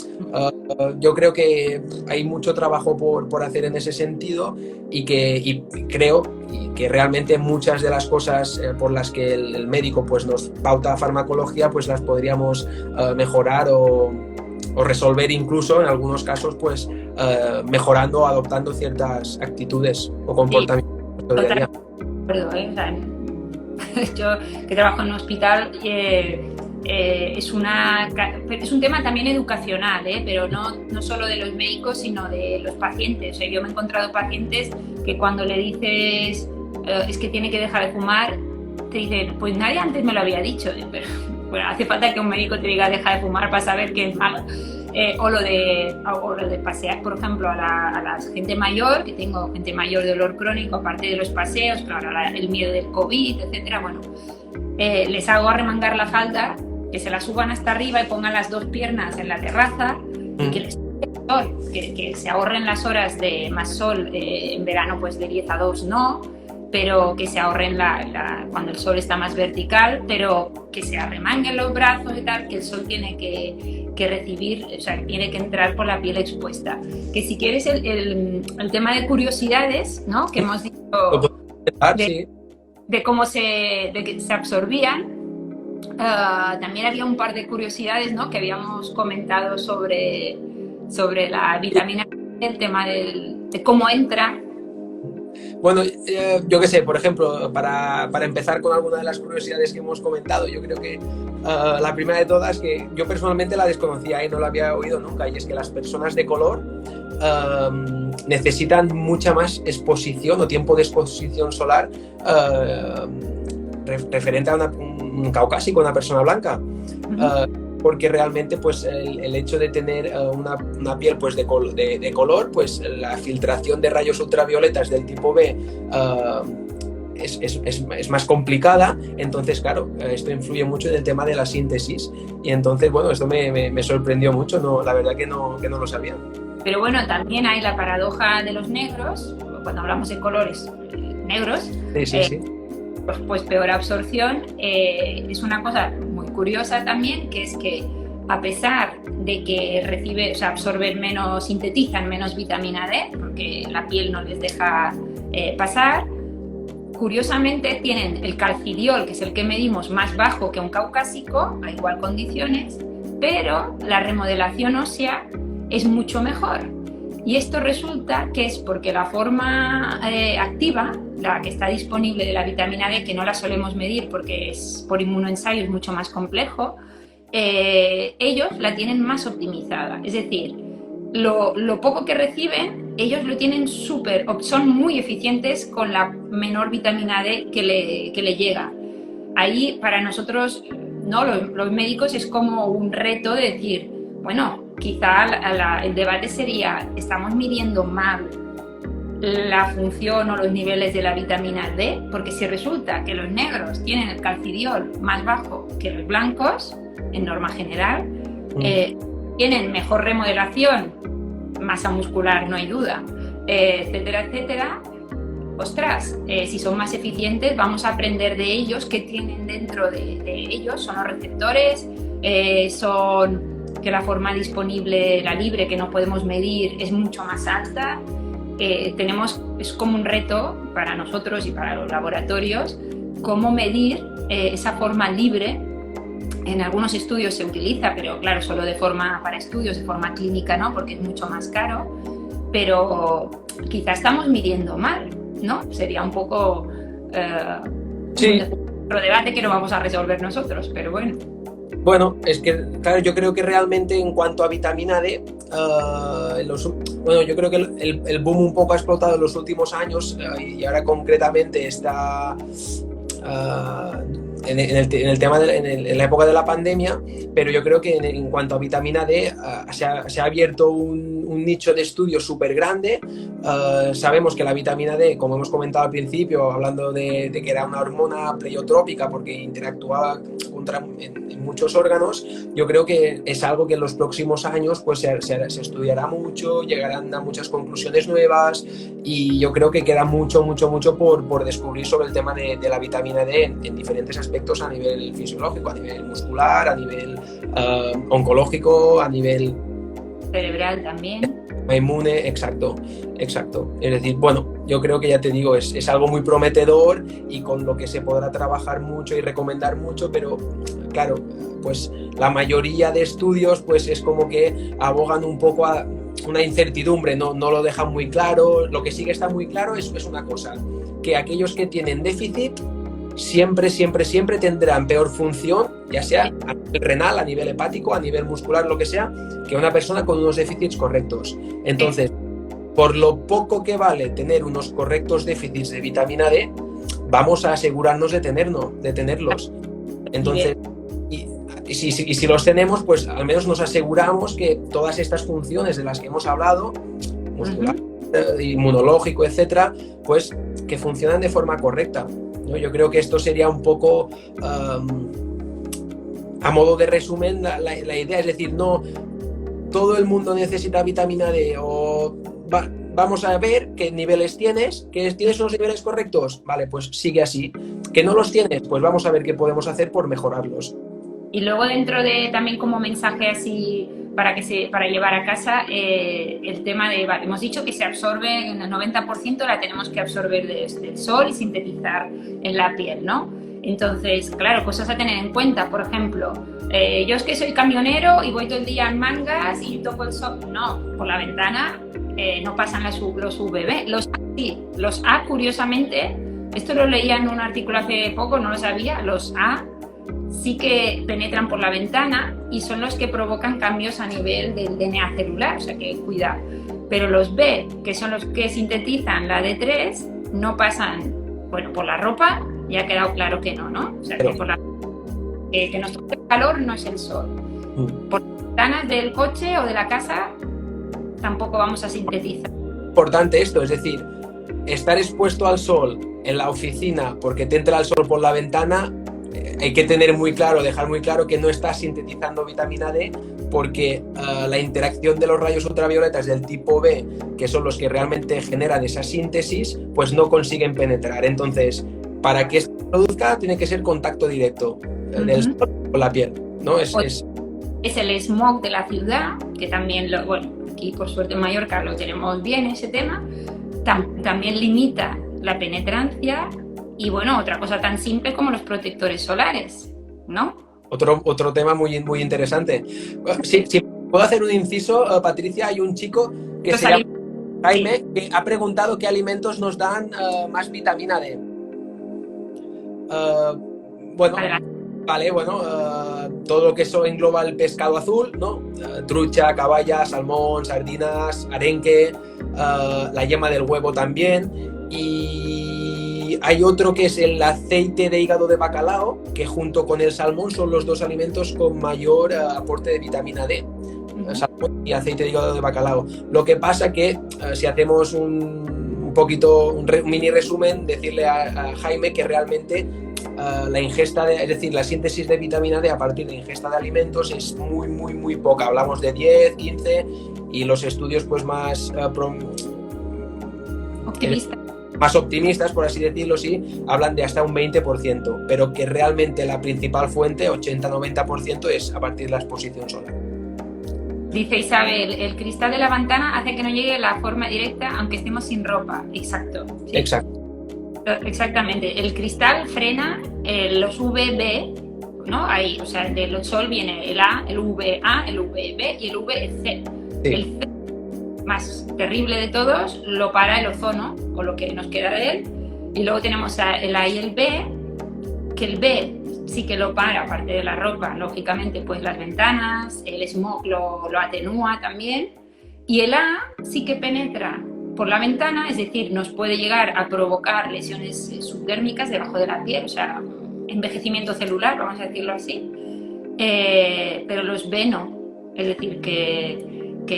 Speaker 2: yo creo que hay mucho trabajo por hacer en ese sentido, y creo que realmente muchas de las cosas por las que el médico pues nos pauta farmacología, pues las podríamos mejorar o resolver, incluso en algunos casos pues mejorando o adoptando ciertas actitudes o comportamientos.
Speaker 1: Sí, yo que trabajo en un hospital, es un tema también educacional, pero no solo de los médicos, sino de los pacientes. O sea, yo me he encontrado pacientes que cuando le dices es que tiene que dejar de fumar, te dicen, pues nadie antes me lo había dicho, pero bueno, hace falta que un médico te diga deja de fumar para saber que es malo. O lo de pasear, por ejemplo, a la gente mayor, que tengo gente mayor de dolor crónico, aparte de los paseos, pero ahora el miedo del COVID, etcétera. Bueno, les hago arremangar la falda, que se la suban hasta arriba y pongan las dos piernas en la terraza, y que les sol, que se ahorren las horas de más sol. En verano pues de 10 a 2 no, pero que se ahorren cuando el sol está más vertical, pero que se arremanguen los brazos y tal, que el sol tiene que recibir, o sea, tiene que entrar por la piel expuesta. Que si quieres el tema de curiosidades, ¿no? Que hemos dicho de cómo de que se absorbían, también había un par de curiosidades, ¿no? Que habíamos comentado sobre la vitamina D, el tema de cómo entra.
Speaker 2: Bueno, yo qué sé, por ejemplo, para empezar con alguna de las curiosidades que hemos comentado, yo creo que la primera de todas, que yo personalmente la desconocía y no la había oído nunca, y es que las personas de color necesitan mucha más exposición o tiempo de exposición solar referente a un caucásico, una persona blanca. Porque realmente pues el hecho de tener una piel pues de color, pues la filtración de rayos ultravioletas del tipo B es más complicada. Entonces claro, esto influye mucho en el tema de la síntesis, y entonces bueno, esto me sorprendió mucho, no, la verdad que no lo sabía.
Speaker 1: Pero bueno, también hay la paradoja de los negros, cuando hablamos de colores negros.
Speaker 2: Sí.
Speaker 1: pues peor absorción. Es una cosa muy curiosa también, que es que a pesar de que absorben menos, sintetizan menos vitamina D, porque la piel no les deja pasar, curiosamente tienen el calcidiol, que es el que medimos, más bajo que un caucásico, a igual condiciones, pero la remodelación ósea es mucho mejor. Y esto resulta que es porque la forma activa, la que está disponible de la vitamina D, que no la solemos medir porque es por inmunoensayo, es mucho más complejo, ellos la tienen más optimizada. Es decir, lo poco que reciben, ellos lo tienen son muy eficientes con la menor vitamina D que le llega. Ahí para nosotros, ¿no? Los médicos es como un reto de decir, bueno, quizá el debate sería, ¿estamos midiendo mal la función o los niveles de la vitamina D? Porque si resulta que los negros tienen el calcidiol más bajo que los blancos, en norma general, tienen mejor remodelación, masa muscular, no hay duda, etcétera, etcétera. Ostras, si son más eficientes, vamos a aprender de ellos qué tienen dentro de ellos. Son los receptores, son que la forma disponible, la libre, que no podemos medir, es mucho más alta. Es como un reto para nosotros y para los laboratorios cómo medir esa forma libre. En algunos estudios se utiliza, pero claro, solo para estudios de forma clínica, ¿no? Porque es mucho más caro, pero quizá estamos midiendo mal, ¿no? Sería un poco otro debate que no vamos a resolver nosotros, pero bueno.
Speaker 2: Bueno, es que, claro, yo creo que realmente en cuanto a vitamina D, yo creo que el boom un poco ha explotado en los últimos años y ahora concretamente está en el tema en la época de la pandemia, pero yo creo que en cuanto a vitamina D se ha abierto un nicho de estudio súper grande. Sabemos que la vitamina D, como hemos comentado al principio, hablando de que era una hormona pleiotrópica porque interactuaba en muchos órganos, yo creo que es algo que en los próximos años pues se estudiará mucho, llegarán a muchas conclusiones nuevas y yo creo que queda mucho por descubrir sobre el tema de la vitamina D en diferentes aspectos, a nivel fisiológico, a nivel muscular, a nivel oncológico, a nivel
Speaker 1: cerebral también.
Speaker 2: Inmune, exacto. Es decir, bueno, yo creo que ya te digo, es algo muy prometedor y con lo que se podrá trabajar mucho y recomendar mucho, pero claro, pues la mayoría de estudios pues es como que abogan un poco a una incertidumbre, no lo dejan muy claro. Lo que sí que está muy claro es una cosa, que aquellos que tienen déficit siempre tendrán peor función, ya sea a nivel renal, a nivel hepático, a nivel muscular, lo que sea, que una persona con unos déficits correctos. Entonces, por lo poco que vale tener unos correctos déficits de vitamina D, vamos a asegurarnos de tenerlos. Entonces, y si los tenemos, pues al menos nos aseguramos que todas estas funciones de las que hemos hablado, muscular, inmunológico, etcétera, pues que funcionan de forma correcta. Yo creo que esto sería un poco, a modo de resumen, la idea. Es decir, no todo el mundo necesita vitamina D vamos a ver qué niveles tienes, que tienes unos niveles correctos, vale, pues sigue así. Que no los tienes, pues vamos a ver qué podemos hacer por mejorarlos.
Speaker 1: Y luego dentro de también como mensaje así para llevar a casa el tema de, hemos dicho que se absorbe, en el 90% la tenemos que absorber desde el sol y sintetizar en la piel, ¿no? Entonces, claro, cosas a tener en cuenta, por ejemplo, yo es que soy camionero y voy todo el día en mangas y toco el sol, no, por la ventana no pasan los UVB, los A, curiosamente, esto lo leía en un artículo hace poco, no lo sabía, los A sí que penetran por la ventana y son los que provocan cambios a nivel del DNA celular, o sea que cuidado. Pero los B, que son los que sintetizan la D3, no pasan, bueno, por la ropa, ya ha quedado claro que no, o sea que por que nos toque el calor no es el sol. Por las ventanas del coche o de la casa tampoco vamos a sintetizar.
Speaker 2: Importante esto, es decir, estar expuesto al sol en la oficina porque te entra el sol por la ventana, hay que tener muy claro, dejar muy claro que no estás sintetizando vitamina D porque la interacción de los rayos ultravioletas del tipo B, que son los que realmente generan esa síntesis, pues no consiguen penetrar. Entonces, para que esto se produzca tiene que ser contacto directo del sol con la piel, ¿no? Es
Speaker 1: el smog de la ciudad, que también, bueno, aquí por suerte en Mallorca lo tenemos bien ese tema, también limita la penetrancia y, bueno, otra cosa tan simple como los protectores solares, ¿no?
Speaker 2: Otro tema muy interesante. Si puedo hacer un inciso, Patricia, hay un chico que se llama Jaime, que ha preguntado qué alimentos nos dan más vitamina D. Bueno, vale, todo lo que eso engloba el pescado azul, ¿no? Trucha, caballa, salmón, sardinas, arenque, la yema del huevo también. Y hay otro que es el aceite de hígado de bacalao, que junto con el salmón son los dos alimentos con mayor aporte de vitamina D. Salmón y aceite de hígado de bacalao. Lo que pasa que si hacemos un mini resumen, decirle a Jaime que realmente la ingesta, es decir, la síntesis de vitamina D a partir de ingesta de alimentos es muy poca. Hablamos de 10, 15 y los estudios pues más optimistas, por así decirlo, sí, hablan de hasta un 20%, pero que realmente la principal fuente, 80-90%, es a partir de la exposición solar.
Speaker 1: Dice Isabel, el cristal de la ventana hace que no llegue la forma directa aunque estemos sin ropa. Exacto. Sí.
Speaker 2: Exacto.
Speaker 1: Exactamente. El cristal frena los UVB, ¿no? Ahí, o sea, del sol viene el A, el UVA, el UVB y el VC. Sí. El C, más terrible de todos, lo para el ozono, o lo que nos queda de él. Y luego tenemos el A y el B, que el B sí que lo para, aparte de la ropa, lógicamente, pues las ventanas, el smog lo atenúa también. Y el A sí que penetra por la ventana, es decir, nos puede llegar a provocar lesiones subdérmicas debajo de la piel, o sea, envejecimiento celular, vamos a decirlo así. Pero los B no, es decir, que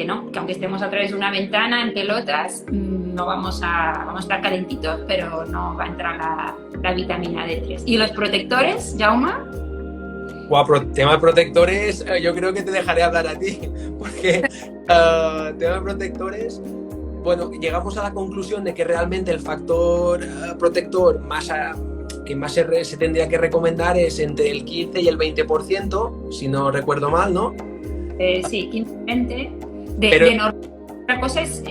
Speaker 1: no, que aunque estemos a través de una ventana en pelotas, no vamos a estar calentitos, pero no va a entrar la vitamina D3. ¿Y los protectores, Jaume?
Speaker 2: Tema de protectores, yo creo que te dejaré hablar a ti, porque tema de protectores, bueno, llegamos a la conclusión de que realmente el factor protector que más se tendría que recomendar es entre el 15 y el 20%, si no recuerdo mal, ¿no?
Speaker 1: Sí, 15-20%. Otra cosa es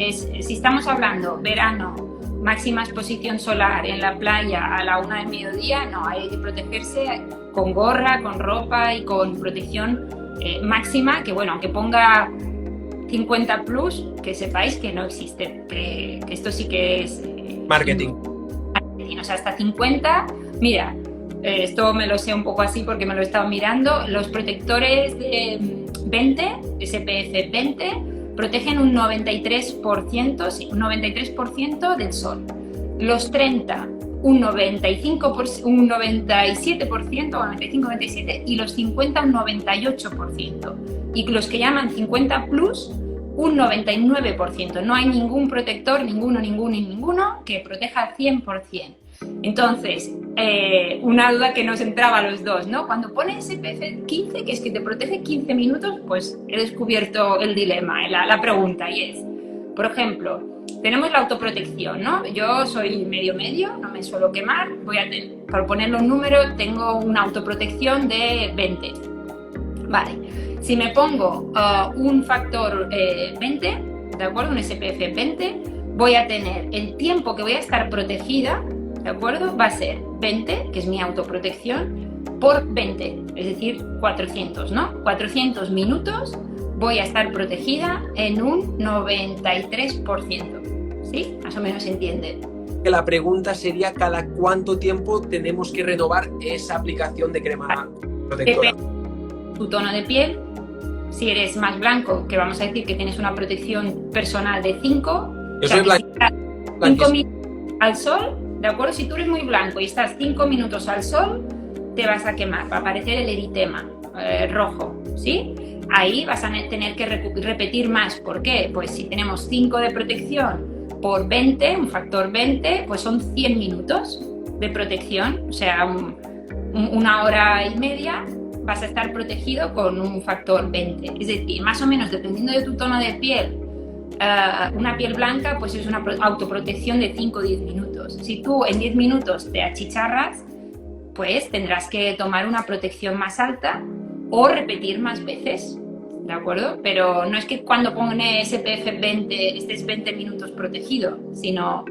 Speaker 1: si estamos hablando verano, máxima exposición solar en la playa a la 1 del mediodía, no, hay que protegerse con gorra, con ropa y con protección máxima, que bueno, aunque ponga 50 plus, que sepáis que no existe, que esto sí que es
Speaker 2: marketing.
Speaker 1: O sea, hasta 50, mira, esto me lo sé un poco así porque me lo he estado mirando, los protectores de 20, SPF 20, protegen un 93%, sí, un 93% del sol. Los 30, un 97%, un 95-97%, y los 50, un 98%. Y los que llaman 50 plus, un 99%. No hay ningún protector, ninguno, que proteja al 100%. Entonces, una duda que nos entraba a los dos, ¿no? Cuando pones SPF 15, que es que te protege 15 minutos, pues he descubierto el dilema, la pregunta, y es, por ejemplo, tenemos la autoprotección, ¿no? Yo soy medio, no me suelo quemar, para ponerle un número, tengo una autoprotección de 20. Vale, si me pongo un factor 20, ¿de acuerdo? Un SPF 20, voy a tener el tiempo que voy a estar protegida, ¿de acuerdo? Va a ser 20, que es mi autoprotección, por 20, es decir, 400, ¿no? 400 minutos voy a estar protegida en un 93%, ¿sí? Más o menos se entiende.
Speaker 2: La pregunta sería, ¿cada cuánto tiempo tenemos que renovar esa aplicación de crema protectora?
Speaker 1: Depende de tu tono de piel. Si eres más blanco, que vamos a decir que tienes una protección personal de 5,
Speaker 2: yo soy blanco.
Speaker 1: 5 minutos al sol, ¿de acuerdo? Si tú eres muy blanco y estás 5 minutos al sol, te vas a quemar, va a aparecer el eritema rojo, ¿sí? Ahí vas a tener que repetir más. ¿Por qué? Pues si tenemos 5 de protección por 20, un factor 20, pues son 100 minutos de protección, o sea, una hora y media vas a estar protegido con un factor 20. Es decir, más o menos, dependiendo de tu tono de piel, una piel blanca pues es una autoprotección de 5 o 10 minutos. minutos. Si tú en 10 minutos te achicharras, pues tendrás que tomar una protección más alta o repetir más veces, ¿de acuerdo? Pero no es que cuando pone SPF 20 estés 20 minutos protegido, sino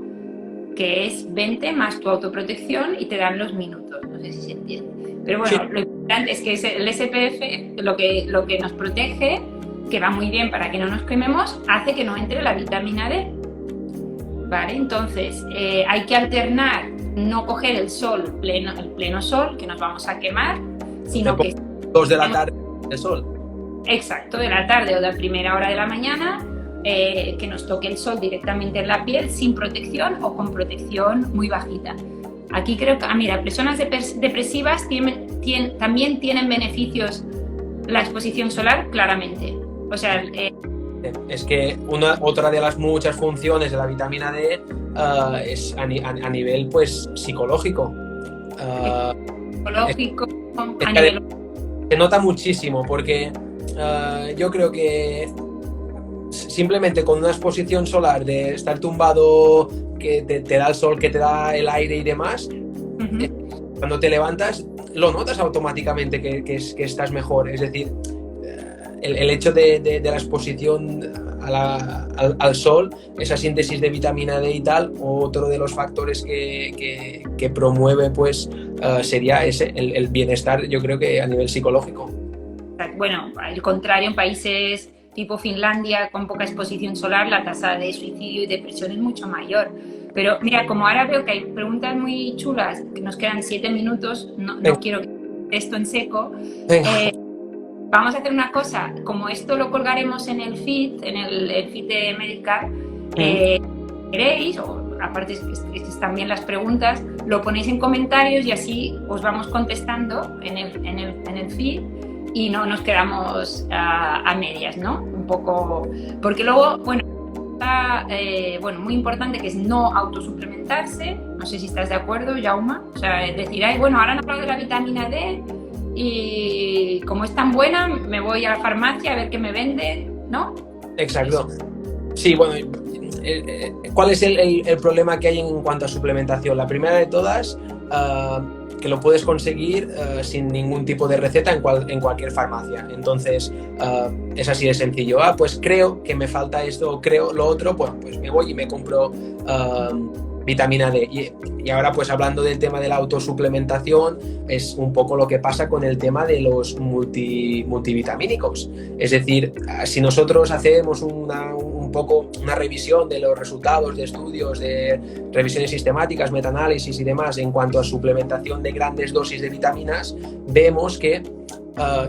Speaker 1: que es 20 más tu autoprotección y te dan los minutos. No sé si se entiende. Pero bueno, sí. Lo importante es que el SPF, lo que nos protege, que va muy bien para que no nos quememos, hace que no entre la vitamina D. ¿Vale? Entonces, hay que alternar, no coger el sol, el pleno sol, que nos vamos a quemar, sino que...
Speaker 2: 2 de la tarde de sol.
Speaker 1: Exacto, de la tarde o de la primera hora de la mañana, que nos toque el sol directamente en la piel, sin protección o con protección muy bajita. Aquí creo que, mira, personas depresivas también tienen beneficios la exposición solar, claramente. O sea...
Speaker 2: Es que otra de las muchas funciones de la vitamina D es a nivel pues psicológico.
Speaker 1: Psicológico,
Speaker 2: a nivel... Se nota muchísimo porque yo creo que simplemente con una exposición solar de estar tumbado, que te da el sol, que te da el aire y demás, cuando te levantas lo notas automáticamente que estás mejor. Es decir, el hecho de la exposición al sol, esa síntesis de vitamina D y tal, otro de los factores que promueve pues sería ese, el bienestar, yo creo que a nivel psicológico.
Speaker 1: Bueno, al contrario, en países tipo Finlandia con poca exposición solar, la tasa de suicidio y depresión es mucho mayor. Pero mira, como ahora veo que hay preguntas muy chulas, que nos quedan 7 minutos, no quiero que esto en seco. Vamos a hacer una cosa, como esto lo colgaremos en el feed, en el feed de Medical, queréis, o aparte es que están bien las preguntas, lo ponéis en comentarios y así os vamos contestando en el feed y no nos quedamos a medias, ¿no? Un poco, porque luego, bueno, muy importante, que es no autosuplementarse. No sé si estás de acuerdo, Jaume. O sea, es decir, bueno, ahora han hablado de la vitamina D y como es tan buena, me voy a la farmacia a ver qué me venden, ¿no?
Speaker 2: Exacto. Sí, bueno, ¿cuál es el problema que hay en cuanto a suplementación? La primera de todas, que lo puedes conseguir sin ningún tipo de receta en cualquier farmacia. Entonces, es así de sencillo. Pues creo que me falta esto o creo lo otro, pues me voy y me compro vitamina D. Y ahora, pues hablando del tema de la autosuplementación, es un poco lo que pasa con el tema de los multivitamínicos. Es decir, si nosotros hacemos un poco una revisión de los resultados de estudios, de revisiones sistemáticas, metaanálisis y demás en cuanto a suplementación de grandes dosis de vitaminas, vemos que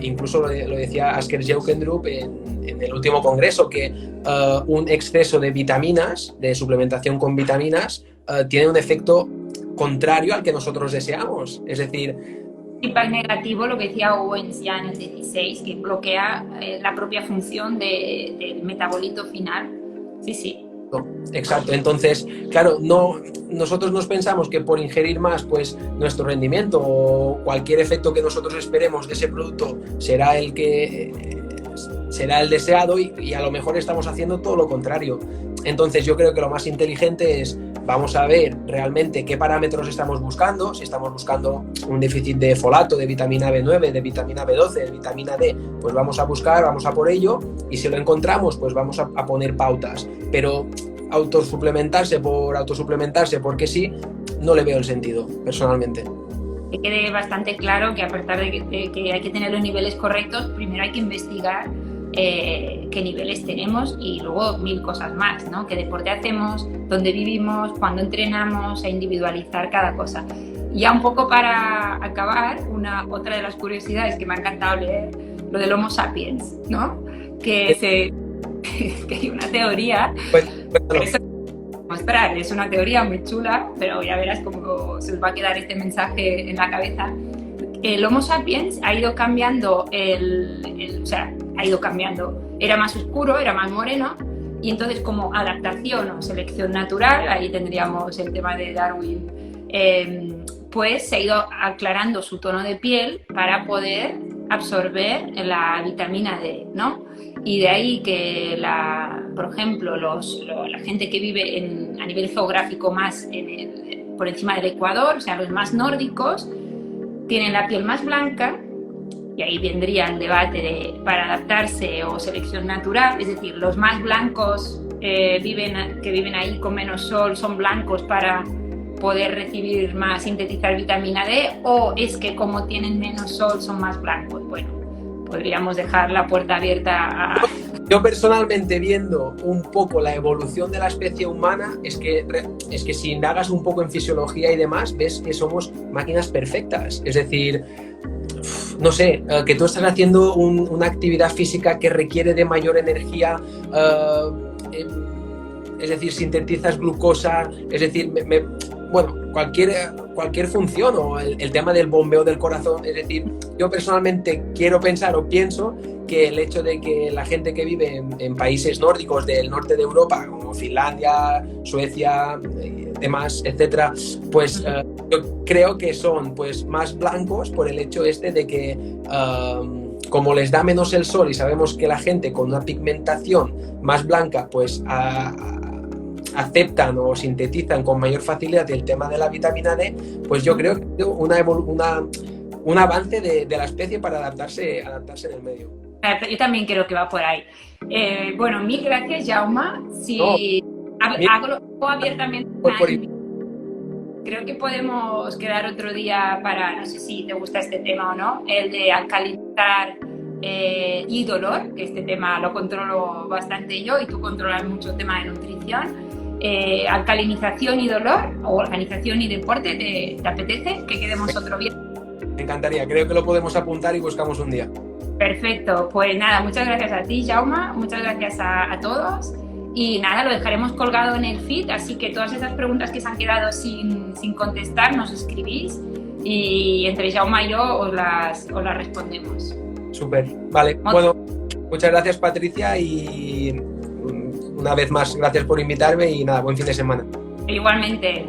Speaker 2: incluso lo decía Asker Jeukendrup en el último congreso, que un exceso de vitaminas, de suplementación con vitaminas, tiene un efecto contrario al que nosotros deseamos. Es decir,
Speaker 1: principal negativo, lo que decía Owens ya en el 16, que bloquea la propia función del metabolito final. Sí.
Speaker 2: Exacto. Entonces, claro, nosotros nos pensamos que por ingerir más, pues nuestro rendimiento o cualquier efecto que nosotros esperemos de ese producto será el deseado y a lo mejor estamos haciendo todo lo contrario. Entonces yo creo que lo más inteligente es, vamos a ver realmente qué parámetros estamos buscando. Si estamos buscando un déficit de folato, de vitamina B9, de vitamina B12, de vitamina D, pues vamos a buscar, vamos a por ello, y si lo encontramos, pues vamos a poner pautas. Pero autosuplementarse porque sí, no le veo el sentido, personalmente.
Speaker 1: Que quede bastante claro que a pesar de que hay que tener los niveles correctos, primero hay que investigar qué niveles tenemos y luego 1000 cosas más, ¿no? Qué deporte hacemos, dónde vivimos, cuándo entrenamos, e individualizar cada cosa. Y ya un poco para acabar, otra de las curiosidades que me ha encantado leer, lo del Homo sapiens, ¿no? Que hay una teoría, mostrar, es una teoría muy chula, pero ya verás cómo se os va a quedar este mensaje en la cabeza. El Homo sapiens ha ido cambiando era más oscuro, era más moreno, y entonces como adaptación o selección natural, ahí tendríamos el tema de Darwin, pues se ha ido aclarando su tono de piel para poder absorber la vitamina D, ¿no? Y de ahí que, por ejemplo, la gente que vive a nivel geográfico más en por encima del ecuador, o sea, los más nórdicos, tienen la piel más blanca, y ahí vendría el debate para adaptarse o selección natural, es decir, los más blancos que viven ahí con menos sol son blancos para poder recibir más, sintetizar vitamina D, o es que como tienen menos sol son más blancos. Bueno, podríamos dejar la puerta abierta a...
Speaker 2: Yo personalmente, viendo un poco la evolución de la especie humana, es que si indagas un poco en fisiología y demás, ves que somos máquinas perfectas. Es decir, no sé, que tú estás haciendo una actividad física que requiere de mayor energía, es decir, sintetizas glucosa, es decir, bueno, cualquier función, o el tema del bombeo del corazón. Es decir, yo personalmente quiero pensar o pienso que el hecho de que la gente que vive en países nórdicos del norte de Europa, como Finlandia, Suecia, demás, etcétera, pues yo creo que son pues más blancos por el hecho de que como les da menos el sol, y sabemos que la gente con una pigmentación más blanca pues aceptan o sintetizan con mayor facilidad el tema de la vitamina D, pues yo creo que un avance de la especie para adaptarse en el medio.
Speaker 1: Yo también creo que va por ahí. Bueno, mil gracias, Jaume. Si hablo abiertamente, creo que podemos quedar otro día para, no sé si te gusta este tema o no, el de alcalinizar y dolor, que este tema lo controlo bastante yo y tú controlas mucho el tema de nutrición. Alcalinización y dolor, o organización y deporte, ¿te apetece que quedemos otro día?
Speaker 2: Me encantaría, creo que lo podemos apuntar y buscamos un día.
Speaker 1: Perfecto, pues nada, muchas gracias a ti, Jaume, muchas gracias a todos, y nada, lo dejaremos colgado en el feed, así que todas esas preguntas que se han quedado sin contestar nos escribís y entre Jaume y yo os las respondemos.
Speaker 2: Súper, vale, bueno, muchas gracias, Patricia, y una vez más gracias por invitarme y nada, buen fin de semana.
Speaker 1: Igualmente,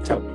Speaker 2: Chao.